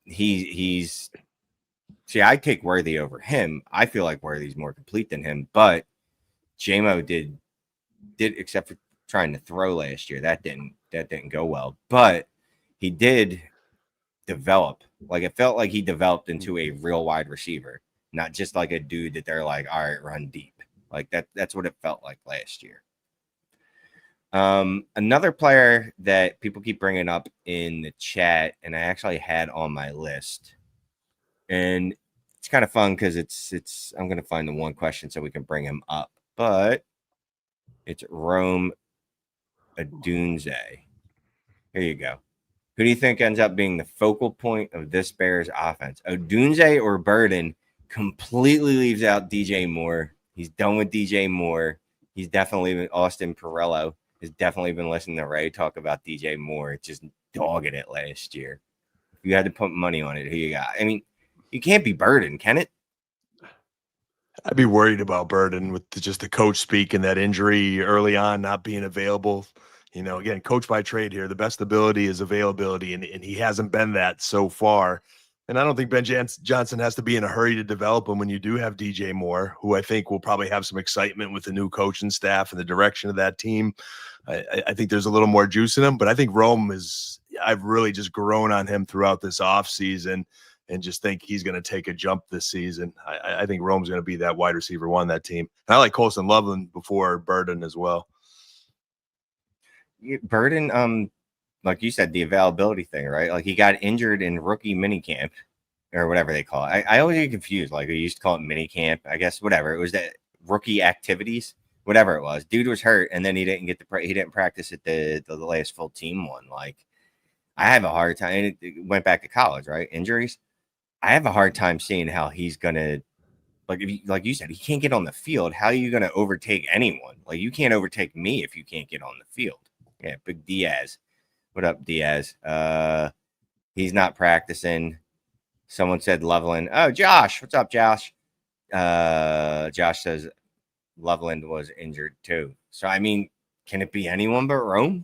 he's. See, I take Worthy over him. I feel like Worthy's more complete than him, but JMO did except for trying to throw last year. That didn't go well, but he did develop. Like, it felt like he developed into a real wide receiver, not just like a dude that they're like, all right, run deep. Like that's what it felt like last year. Another player that people keep bringing up in the chat, and I actually had on my list, and it's kind of fun because I'm going to find the one question so we can bring him up. But it's Rome Odunze. Here you go. Who do you think ends up being the focal point of this Bears offense? Odunze or Burden? Completely leaves out DJ Moore. He's done with DJ Moore. He's definitely been Austin Perillo has definitely been listening to Ray talk about DJ Moore, just dogging it last year. If you had to put money on it, who you got? I mean, You can't be Burden, can it? I'd be worried about Burden with just the coach speak and that injury early on not being available. Again, coach by trade here. The best ability is availability, and he hasn't been that so far. And I don't think Ben Johnson has to be in a hurry to develop him when you do have DJ Moore, who I think will probably have some excitement with the new coaching staff and the direction of that team. I think there's a little more juice in him, but I think I've really just grown on him throughout this offseason and just think he's going to take a jump this season. I think Rome's going to be that wide receiver one, that team. And I like Colson Loveland before Burden as well. Burden, like you said, the availability thing, right? Like he got injured in rookie minicamp or whatever they call it. I always get confused. Like we used to call it minicamp, I guess, whatever. It was that rookie activities, whatever it was. Dude was hurt, and then he didn't he didn't practice at the last full team one. Like I have a hard time. And it went back to college, right? Injuries. I have a hard time seeing how he's gonna, like you said, he can't get on the field. How are you gonna overtake anyone? Like you can't overtake me if you can't get on the field. Yeah, big Diaz. What up, Diaz? He's not practicing. Someone said Loveland. Oh, Josh. What's up, Josh? Josh says Loveland was injured too. So I mean, can it be anyone but Rome?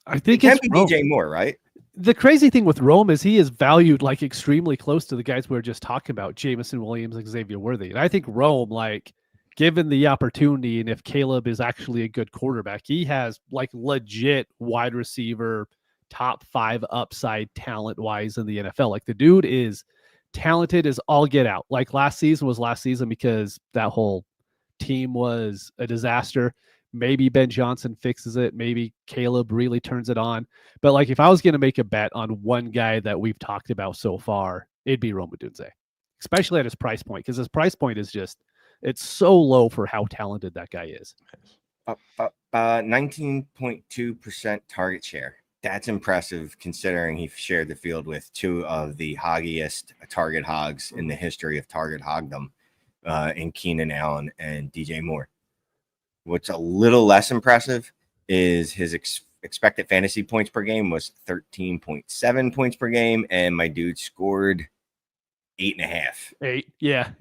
I think it it's can be Rome. DJ Moore, right? The crazy thing with Rome is he is valued like extremely close to the guys we were just talking about, Jameson, Williams, and Xavier Worthy. And I think Rome, like, given the opportunity, and if Caleb is actually a good quarterback, he has like legit wide receiver, top 5 upside talent wise in the NFL. Like the dude is talented as all get out. Like last season was last season because that whole team was a disaster. Maybe Ben Johnson fixes it. Maybe Caleb really turns it on. But like, if I was going to make a bet on one guy that we've talked about so far, it'd be Rome Odunze, especially at his price point, because his price point is just, it's so low for how talented that guy is. 19.2% target share. That's impressive considering he shared the field with 2 of the hoggiest target hogs in the history of target hogdom in Keenan Allen and DJ Moore. What's a little less impressive is his expected fantasy points per game was 13.7 points per game, and my dude scored 8.5. 8, yeah.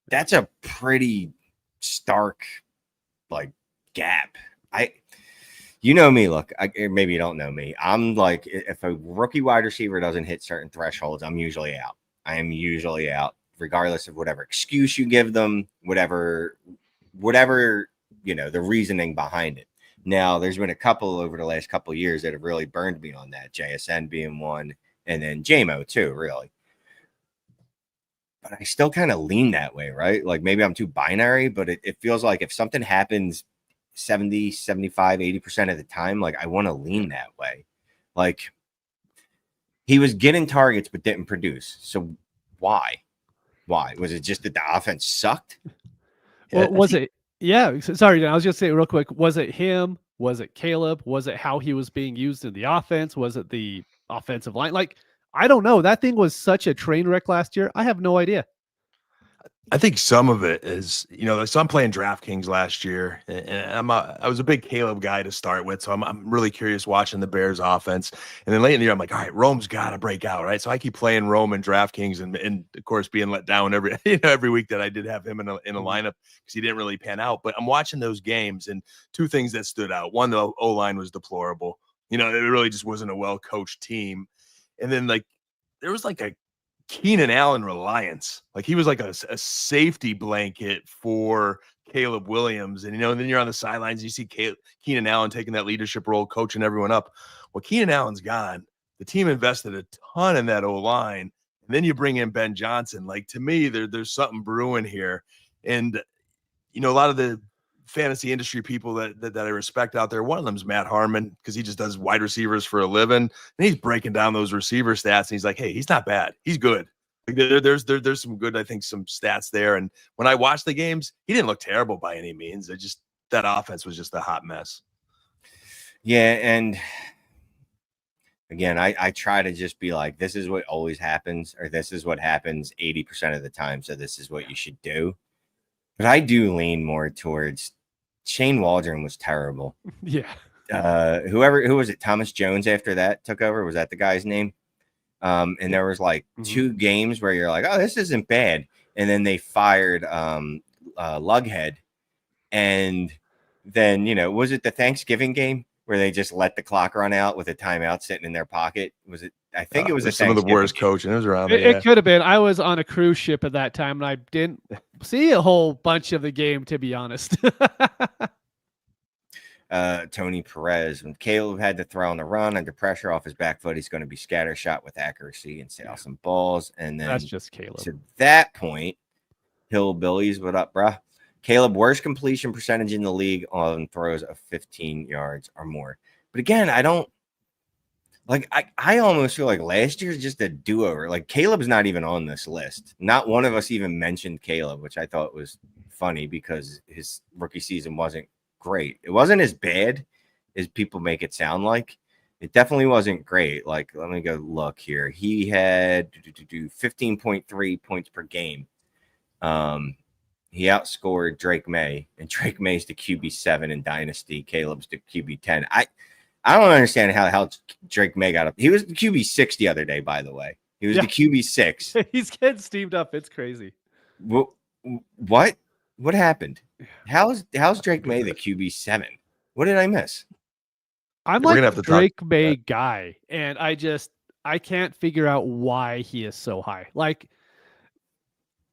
That's a pretty stark like gap. You know me, look, maybe you don't know me. I'm like, if a rookie wide receiver doesn't hit certain thresholds, I'm usually out. I am usually out, regardless of whatever excuse you give them, whatever, the reasoning behind it. Now, there's been a couple over the last couple of years that have really burned me on that, JSN being one, and then JMO too, really. But I still kind of lean that way, right? Like maybe I'm too binary, but it feels like if something happens 70, 75, 80% of the time, like I want to lean that way. Like he was getting targets but didn't produce. So why? Was it just that the offense sucked? Well, was it? Yeah. Sorry, I was just saying real quick. Was it him? Was it Caleb? Was it how he was being used in the offense? Was it the offensive line? Like, I don't know. That thing was such a train wreck last year. I have no idea. I think some of it is, so I'm playing DraftKings last year, and I was a big Caleb guy to start with, so I'm really curious watching the Bears offense. And then late in the year, I'm like, all right, Rome's got to break out, right? So I keep playing Rome and DraftKings, and of course being let down every week that I did have him in a lineup because he didn't really pan out. But I'm watching those games, and 2 things that stood out. One, the O-line was deplorable. It really just wasn't a well-coached team. And then there was like a Keenan Allen reliance. Like he was like a safety blanket for Caleb Williams. And, and then you're on the sidelines, you see Keenan Allen taking that leadership role, coaching everyone up. Well, Keenan Allen's gone. The team invested a ton in that O-line. And then you bring in Ben Johnson. Like, to me, there's something brewing here. And, a lot of the fantasy industry people that I respect out there, one of them is Matt Harmon, because he just does wide receivers for a living, and he's breaking down those receiver stats, and he's like, hey, he's not bad, he's good. Like there's some good, I think, some stats there. And when I watched the games, he didn't look terrible by any means. That offense was just a hot mess. Yeah, and again, I try to just be like, this is what always happens, or this is what happens 80% of the time, so this is what you should do. But I do lean more towards Shane Waldron was terrible. Yeah. Who was it? Thomas Jones after that took over. Was that the guy's name? And there was like Mhm. 2 games where you're like, oh, this isn't bad. And then they fired Lughead. And then, was it the Thanksgiving game where they just let the clock run out with a timeout sitting in their pocket? Was it? I think it was some of the worst coaching. It was around there. It could have been. I was on a cruise ship at that time, and I didn't see a whole bunch of the game, to be honest. Tony Perez, when Caleb had to throw on the run under pressure off his back foot, he's going to be scattershot with accuracy and sail some balls. And then That's just Caleb. To that point, Hillbillies, what up, bruh? Caleb, worst completion percentage in the league on throws of 15 yards or more. But again, I don't like. I almost feel like last year's just a do-over. Like Caleb's not even on this list. Not one of us even mentioned Caleb, which I thought was funny because his rookie season wasn't great. It wasn't as bad as people make it sound like. It definitely wasn't great. Like, let me go look here. He had 15.3 points per game. He outscored Drake May, and Drake May's the QB7 in Dynasty. Caleb's the QB10. I don't understand how Drake May got up. He was the QB6 the other day, by the way. He was the QB6. He's getting steamed up. It's crazy. What happened? How's Drake May the QB7? What did I miss? I'm We're like gonna have a to talk Drake about May that. guy, and I can't figure out why he is so high. Like,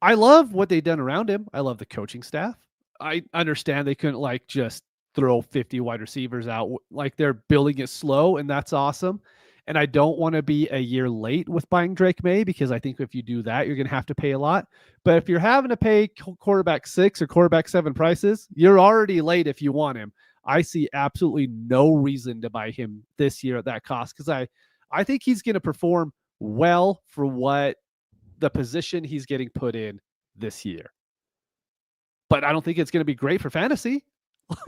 I love what they've done around him. I love the coaching staff. I understand they couldn't like just throw 50 wide receivers out. Like, they're building it slow, and that's awesome. And I don't want to be a year late with buying Drake May, because I think if you do that, you're going to have to pay a lot. But if you're having to pay quarterback 6 or quarterback 7 prices, you're already late if you want him. I see absolutely no reason to buy him this year at that cost, because I think he's going to perform well for what the position he's getting put in this year. But I don't think it's going to be great for fantasy.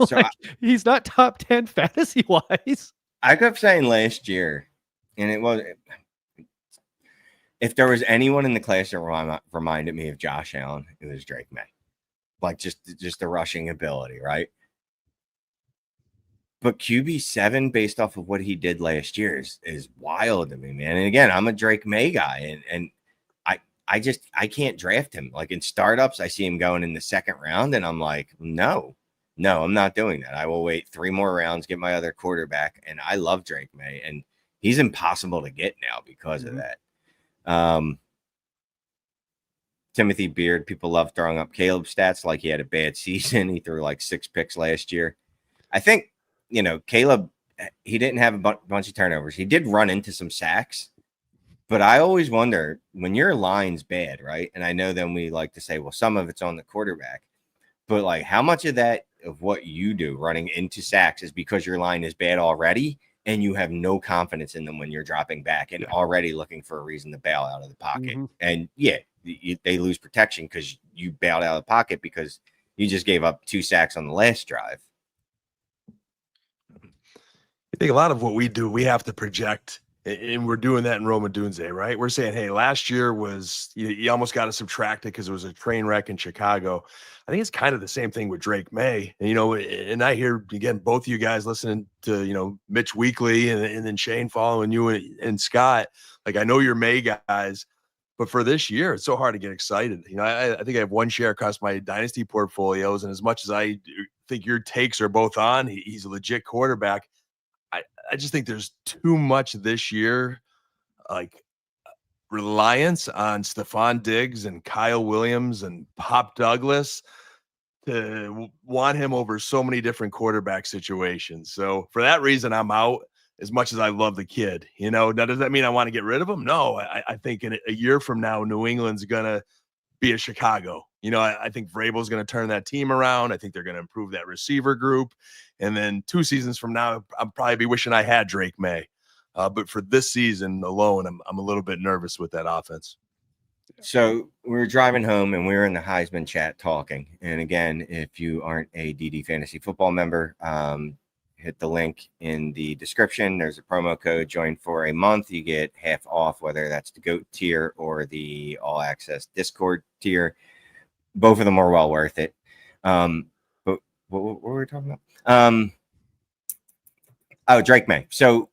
So he's not top 10 fantasy wise. I kept saying last year, and it was, if there was anyone in the class that reminded me of Josh Allen, it was Drake May. Like just the rushing ability, right? But QB7, based off of what he did last year, is wild to me, man. And again, I'm a Drake May guy, and I can't draft him. Like in startups, I see him going in the second round, and I'm like, no, I'm not doing that. I will wait 3 more rounds, get my other quarterback. And I love Drake May, and he's impossible to get now because of that. Timothy Beard, people love throwing up Caleb's stats like he had a bad season. He threw like 6 picks last year. I think, Caleb, he didn't have a bunch of turnovers. He did run into some sacks. But I always wonder, when your line's bad, right? And I know then we like to say, well, some of it's on the quarterback. But like, how much of that, of what you do running into sacks, is because your line is bad already and you have no confidence in them when you're dropping back and already looking for a reason to bail out of the pocket. Mm-hmm. And they lose protection because you bailed out of the pocket because you just gave up 2 sacks on the last drive. I think a lot of what we do, we have to project, and we're doing that in Roman Doomsday, right? We're saying, hey, last year was, you almost got to subtract it because it was a train wreck in Chicago. I think it's kind of the same thing with Drake May. And, and I hear, again, both of you guys listening to, Mitch Weekly and then Shane following you and Scott. Like, I know you're May guys, but for this year, it's so hard to get excited. I think I have 1 share across my Dynasty portfolios. And as much as I think your takes are both on, he's a legit quarterback. I just think there's too much this year, like reliance on Stephon Diggs and Kyle Williams and Pop Douglas to want him over so many different quarterback situations. So for that reason, I'm out, as much as I love the kid. Now, does that mean I want to get rid of him? No, I think in a year from now, New England's going to be a Chicago. I think Vrabel's going to turn that team around. I think they're going to improve that receiver group. And then 2 seasons from now, I'll probably be wishing I had Drake May. But for this season alone, I'm a little bit nervous with that offense. So we were driving home and we were in the Heisman chat talking. And again, if you aren't a DD Fantasy Football member, hit the link in the description. There's a promo code. Join for a month. You get half off, whether that's the GOAT tier or the All Access Discord tier. Both of them are well worth it. But what were we talking about? Drake May. So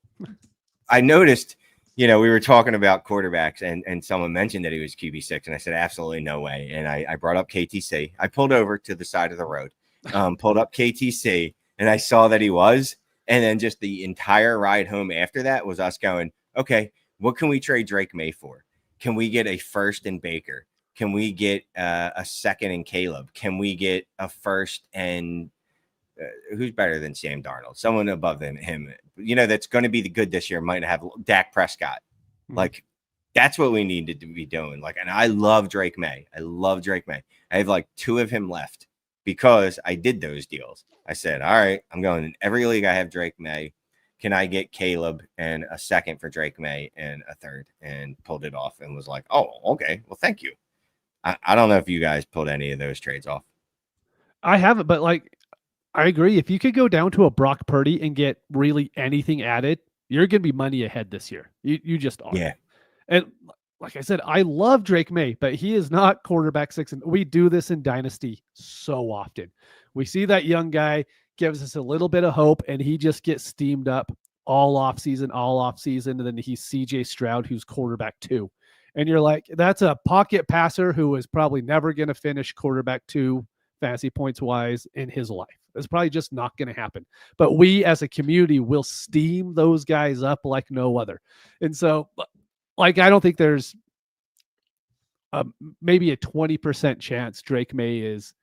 I noticed we were talking about quarterbacks, and someone mentioned that he was QB6, and I said, absolutely no way. And I brought up KTC. I pulled over to the side of the road, pulled up KTC, and I saw that he was. And then just the entire ride home after that was us going, okay, what can we trade Drake May for? Can we get a first in Baker? Can we get a second in Caleb? Can we get a first and who's better than Sam Darnold? Someone above him, that's going to be the good this year. Might have Dak Prescott. Mm-hmm. Like, that's what we need to be doing. Like, and I love Drake May. I have like 2 of him left because I did those deals. I said, all right, I'm going in every league. I have Drake May. Can I get Caleb and a second for Drake May and a third? And pulled it off and was like, oh, okay. Well, thank you. I don't know if you guys pulled any of those trades off. I haven't, but like, I agree. If you could go down to a Brock Purdy and get really anything added, you're going to be money ahead this year. You just are. Yeah. And like I said, I love Drake May, but he is not quarterback 6. And we do this in Dynasty so often. We see that young guy, gives us a little bit of hope, and he just gets steamed up all off season. And then he's CJ Stroud, who's quarterback 2. And you're like, that's a pocket passer who is probably never going to finish quarterback 2 fantasy points wise in his life. It's probably just not going to happen. But we as a community will steam those guys up like no other. And so, like, I don't think there's maybe a 20% chance Drake May is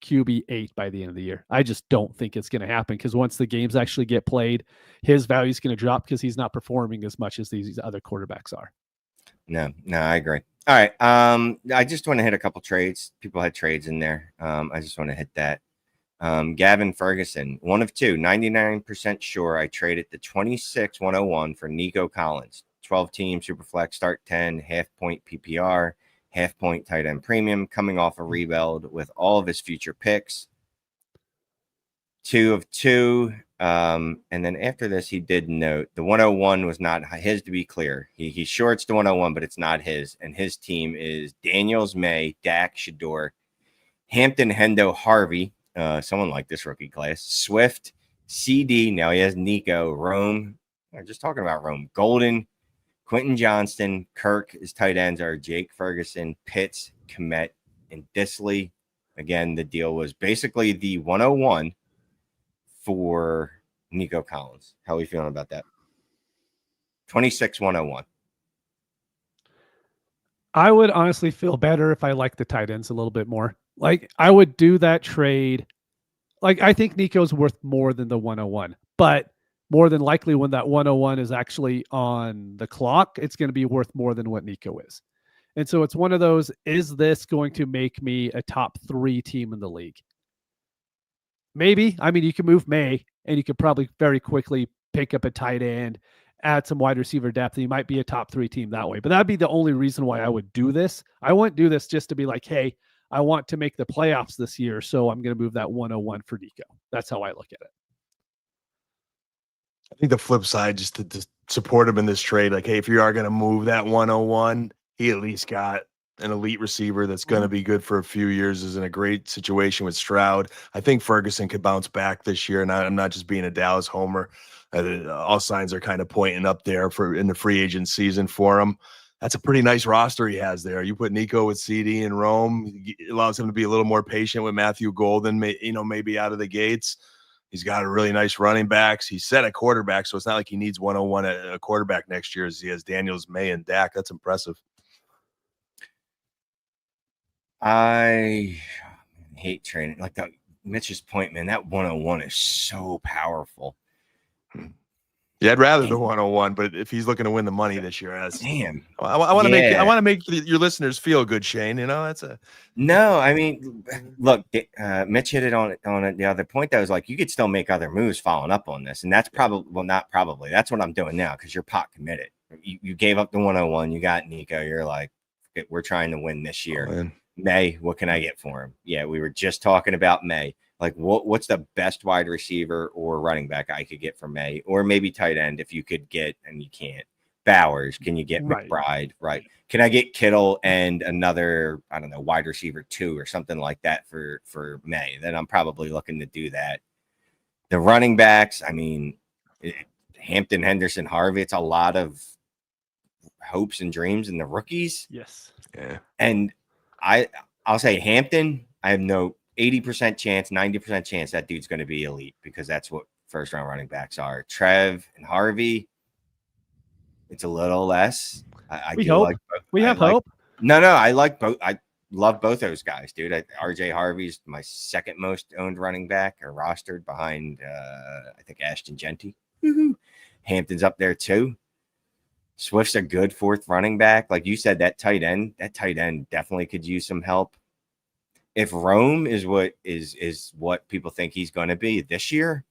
QB 8 by the end of the year. I just don't think it's going to happen, because once the games actually get played, his value is going to drop because he's not performing as much as these other quarterbacks are. No, I agree. All right. I just want to hit a couple trades. People had trades in there. I just want to hit that. Gavin Ferguson, 1 of 2, 99% sure I traded the 26-101 for Nico Collins. 12-team Superflex, start 10, half-point PPR, half-point tight end premium, coming off a rebuild with all of his future picks. 2 of 2. And then after this, he did note the 101 was not his, to be clear. He shorts the 101, but it's not his. And his team is Daniels, May, Dak, Shador, Hampton, Hendo, Harvey. Someone like this rookie class. Swift, CD. Now he has Nico, Rome. I'm just talking about Rome. Golden, Quentin Johnston, Kirk. His tight ends are Jake Ferguson, Pitts, Kmet, and Disley. Again, the deal was basically the 101 for Nico Collins. How are we feeling about that? 26-101. I would honestly feel better if I liked the tight ends a little bit more. Like, I would do that trade. Like, I think Nico's worth more than the 101, but more than likely when that 101 is actually on the clock, it's going to be worth more than what Nico is. And so it's one of those, is this going to make me a top 3 team in the league? Maybe. I mean, you can move May, and you could probably very quickly pick up a tight end, add some wide receiver depth, and you might be a top 3 team that way. But that'd be the only reason why I would do this. I wouldn't do this just to be like, hey, I want to make the playoffs this year, so I'm going to move that 101 for Nico. That's how I look at it. I think the flip side, just to support him in this trade, like, hey, if you are going to move that 101, he at least got an elite receiver that's going to be good for a few years, is in a great situation with Stroud. I think Ferguson could bounce back this year, and I'm not just being a Dallas homer. All signs are kind of pointing up there in the free agent season for him. That's a pretty nice roster he has there. You put Nico with CD and Rome, it allows him to be a little more patient with Matthew Golden, maybe out of the gates. He's got a really nice running backs. He's set a quarterback, so it's not like he needs 101 at a quarterback next year, as he has Daniels, May, and Dak. That's impressive. I hate trading. Like Mitch's point, man, that 101 is so powerful. Yeah, I'd rather the 101, but if he's looking to win the money this year, I want to make your listeners feel good, Shane. No. I mean, look, Mitch hit it on the other point. That was like, you could still make other moves following up on this, and that's not probably. That's what I'm doing now, because you're pot committed. You gave up the 101. You got Nico. You're like, we're trying to win this year. Oh, May, what can I get for him? Yeah, we were just talking about May. Like, what's the best wide receiver or running back I could get for May, or maybe tight end if you could get, and you can't. Bowers, can you get McBride? Right. Can I get Kittle and another, I don't know, wide receiver 2 or something like that for May? Then I'm probably looking to do that. The running backs, I mean, Hampton, Henderson, Harvey, it's a lot of hopes and dreams in the rookies. Yes. Yeah. And I'll say Hampton, I have no 80% chance, 90% chance that dude's going to be elite because that's what first round running backs are. Trev and Harvey, it's a little less. We hope. We have hope. No, I like both. I love both those guys, dude. RJ Harvey's my second most owned running back or rostered behind, I think, Ashton Genty. Hampton's up there too. Swift's a good fourth running back. Like you said, that tight end definitely could use some help. If Rome is what people think he's going to be this year,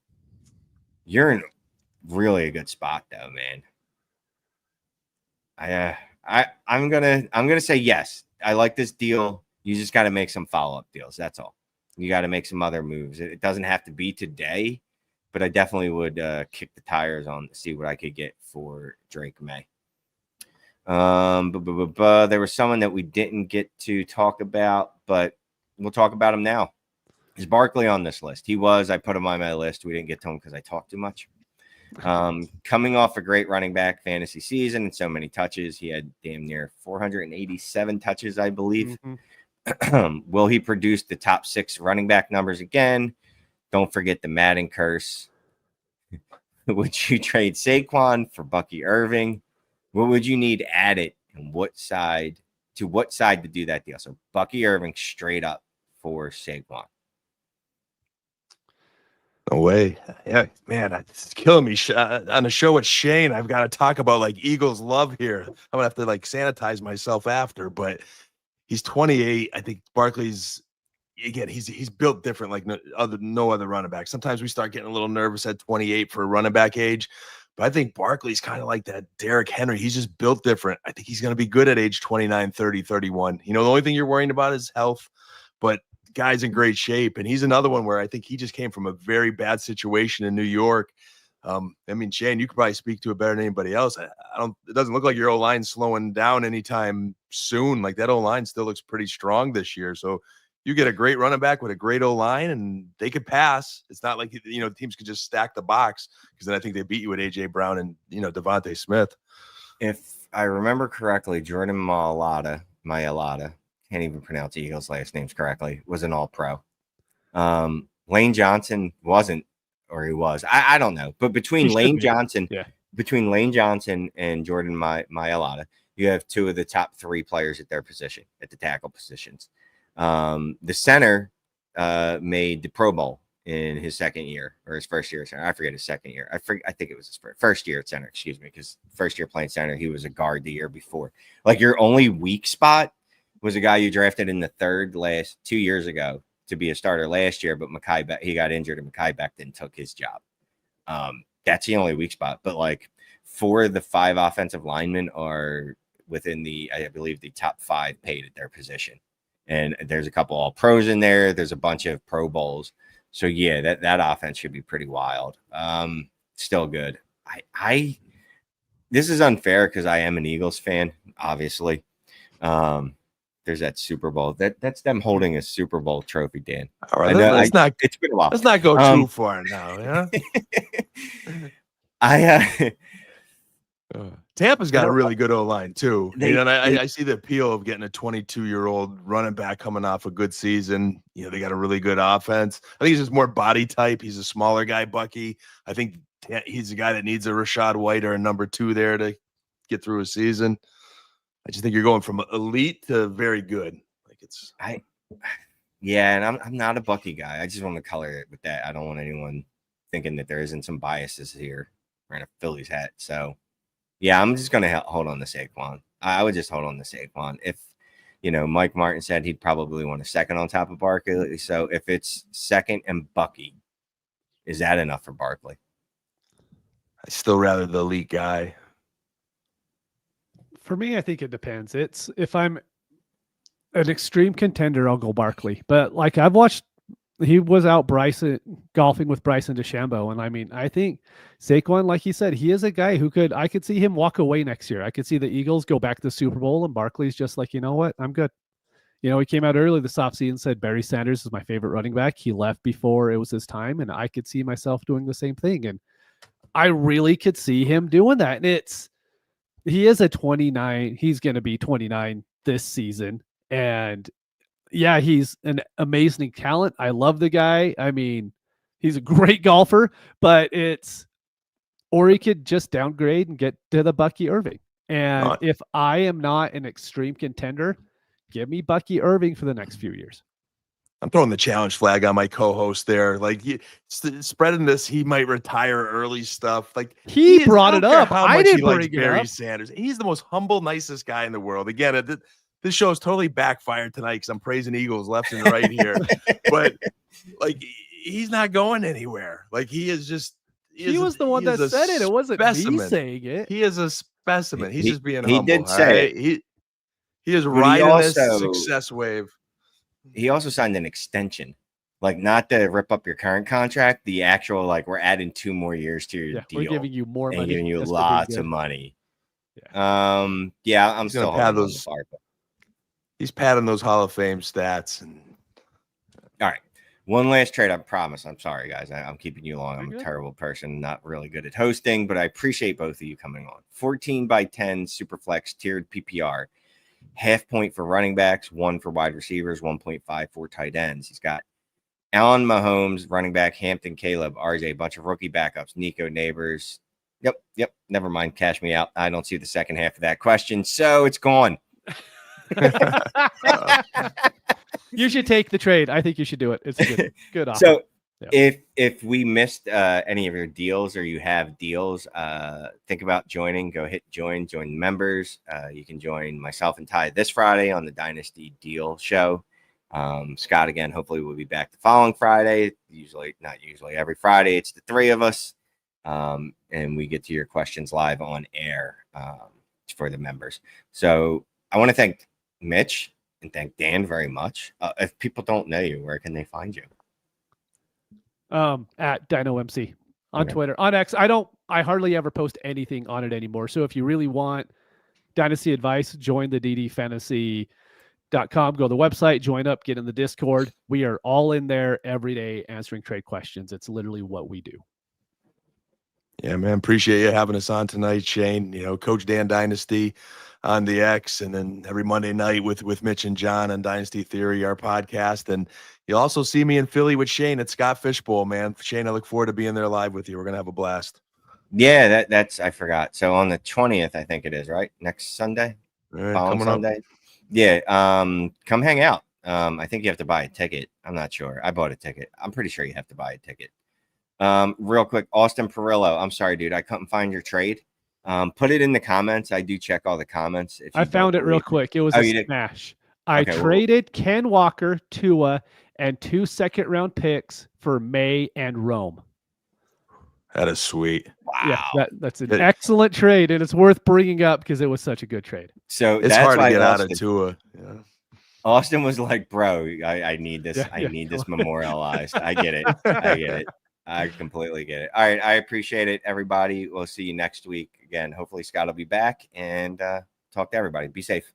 you're in really a good spot, though, man. I'm gonna say yes. I like this deal. You just got to make some follow-up deals. That's all. You got to make some other moves. It doesn't have to be today, but I definitely would kick the tires on to see what I could get for Drake May. There was someone that we didn't get to talk about, but we'll talk about him now. Is Barkley on this list? He was. I put him on my list. We didn't get to him because I talked too much. Coming off a great running back fantasy season and so many touches, he had damn near 487 touches, I believe. Will he produce the top 6 running back numbers again? Don't forget the Madden curse. Would you trade Saquon for Bucky Irving? What would you need added and what side to do that deal? So Bucky Irving straight up for Saquon. No way. Yeah, man, it's killing me. On the show with Shane, I've got to talk about like Eagles love here. I'm gonna have to like sanitize myself after, but he's 28. I think Barkley's again, he's built different like no other running back. Sometimes we start getting a little nervous at 28 for a running back age, but I think Barkley's kind of like that Derrick Henry. He's just built different. I think he's going to be good at age 29, 30, 31. You know, the only thing you're worrying about is health, but guy's in great shape. And he's another one where I think he just came from a very bad situation in New York. I mean, Shane, you could probably speak to it better than anybody else. It doesn't look like your O-line's slowing down anytime soon. Like that O-line still looks pretty strong this year. So you get a great running back with a great O-line and they could pass. It's not like, you know, teams could just stack the box because then I think they beat you with A.J. Brown and, you know, Devontae Smith. If I remember correctly, Jordan Mailata, can't even pronounce the Eagles' last names correctly, was an all-pro. Lane Johnson wasn't, or he was. I don't know. But between Lane Johnson and Jordan Mailata, you have 2 of the top 3 players at their position, at the tackle positions. The center made the Pro Bowl in his second year or his first year at center. I forget his second year. I think it was his first year at center, excuse me, because first year playing center, he was a guard the year before. Like your only weak spot was a guy you drafted in the 3rd last 2 years ago to be a starter last year, but he got injured and Mekhi Becton took his job. That's the only weak spot. But like 4 of the 5 offensive linemen are within I believe the top 5 paid at their position. And there's a couple all pros in there. There's a bunch of Pro Bowls. So yeah, that offense should be pretty wild. Still good. This is unfair because I am an Eagles fan, obviously. There's that Super Bowl. That's them holding a Super Bowl trophy, Dan. All right, it's been a while. Let's not go too far now. Yeah. Tampa's got a really good O-line too. I see the appeal of getting a 22-year-old running back coming off a good season. You know, they got a really good offense. I think he's just more body type. He's a smaller guy, Bucky. I think he's a guy that needs a Rashad White or a number 2 there to get through a season. I just think you're going from elite to very good. And I'm not a Bucky guy. I just want to color it with that. I don't want anyone thinking that there isn't some biases here wearing a Phillies hat. So yeah, I'm just going to hold on to Saquon. I would just hold on to Saquon. If, you know, Mike Martin said he'd probably want a second on top of Barkley. So if it's second and Bucky, is that enough for Barkley? I still rather the elite guy. For me, I think it depends. If I'm an extreme contender, I'll go Barkley. But like I've watched, he was out golfing with Bryson DeChambeau. And I mean, I think Saquon, like he said, he is a guy who I could see him walk away next year. I could see the Eagles go back to the Super Bowl and Barkley's just like, you know what? I'm good. You know, he came out early this offseason and said Barry Sanders is my favorite running back. He left before it was his time. And I could see myself doing the same thing. And I really could see him doing that. And he is a 29. He's going to be 29 this season. And yeah, he's an amazing talent. I love the guy. I mean, he's a great golfer, but or he could just downgrade and get to the Bucky Irving. And if I am not an extreme contender, give me Bucky Irving for the next few years. I'm throwing the challenge flag on my co-host there. Like spreading this, he might retire early stuff. Like he brought it up. I didn't bring it Barry Sanders. He's the most humble, nicest guy in the world. Again, this show is totally backfired tonight because I'm praising Eagles left and right here. But like, he's not going anywhere. Like he is just. He was the one that said it. It wasn't me saying it. He is a specimen. He's just being humble. He did say it. He is riding this success wave. He also signed an extension, like not to rip up your current contract. The actual, like, we're adding 2 more years to your deal. We're giving you more money. And giving you lots of money. Yeah. I'm still padding those. He's padding those Hall of Fame stats. And all right. One last trade, I promise. I'm sorry, guys. I'm keeping you long. I'm a terrible person, not really good at hosting, but I appreciate both of you coming on. 14 by 10 Superflex tiered PPR. 0.5 point for running backs, 1 for wide receivers, 1.5 for tight ends. He's got Allen Mahomes, running back, Hampton, Caleb, RJ, a bunch of rookie backups, Nico, Neighbors. Yep. Never mind. Cash me out. I don't see the second half of that question, so it's gone. You should take the trade. I think you should do it. It's a good offer. So if we missed any of your deals or you have deals, think about joining. Go hit join the members. You can join myself and Ty this Friday on the Dynasty Deal Show. Scott, again, hopefully we'll be back the following Friday. Not usually, every Friday. It's the 3 of us. And we get to your questions live on air for the members. So I want to thank Mitch and thank Dan very much. If people don't know you, where can they find you? At DynoMC on Twitter. On X, I hardly ever post anything on it anymore. So if you really want Dynasty advice, join the ddfantasy.com. Go to the website, join up, get in the Discord. We are all in there every day answering trade questions. It's literally what we do. Yeah, man. Appreciate you having us on tonight, Shane. You know, Coach Dan Dynasty on the X, and then every Monday night with Mitch and John on Dynasty Theory, our podcast. And you'll also see me in Philly with Shane at Scott Fishbowl, man. Shane, I look forward to being there live with you. We're going to have a blast. Yeah, that's I forgot. So on the 20th, I think it is, right? Next Sunday? Right, following Sunday? Up. Yeah, come hang out. I think you have to buy a ticket. I'm not sure. I bought a ticket. I'm pretty sure you have to buy a ticket. Real quick, Austin Perillo. I'm sorry, dude. I couldn't find your trade. Put it in the comments. I do check all the comments. I found it real quick. It was a smash. I traded Ken Walker, Tua, and 2 second-round picks for May and Rome. That is sweet. Wow. Yeah, that's an excellent trade, and it's worth bringing up because it was such a good trade. So it's hard to get out of Tua. Yeah. Austin was like, bro, I need this. I need this memorialized. I get it. I completely get it. All right. I appreciate it, everybody. We'll see you next week. Again, hopefully Scott will be back and talk to everybody. Be safe.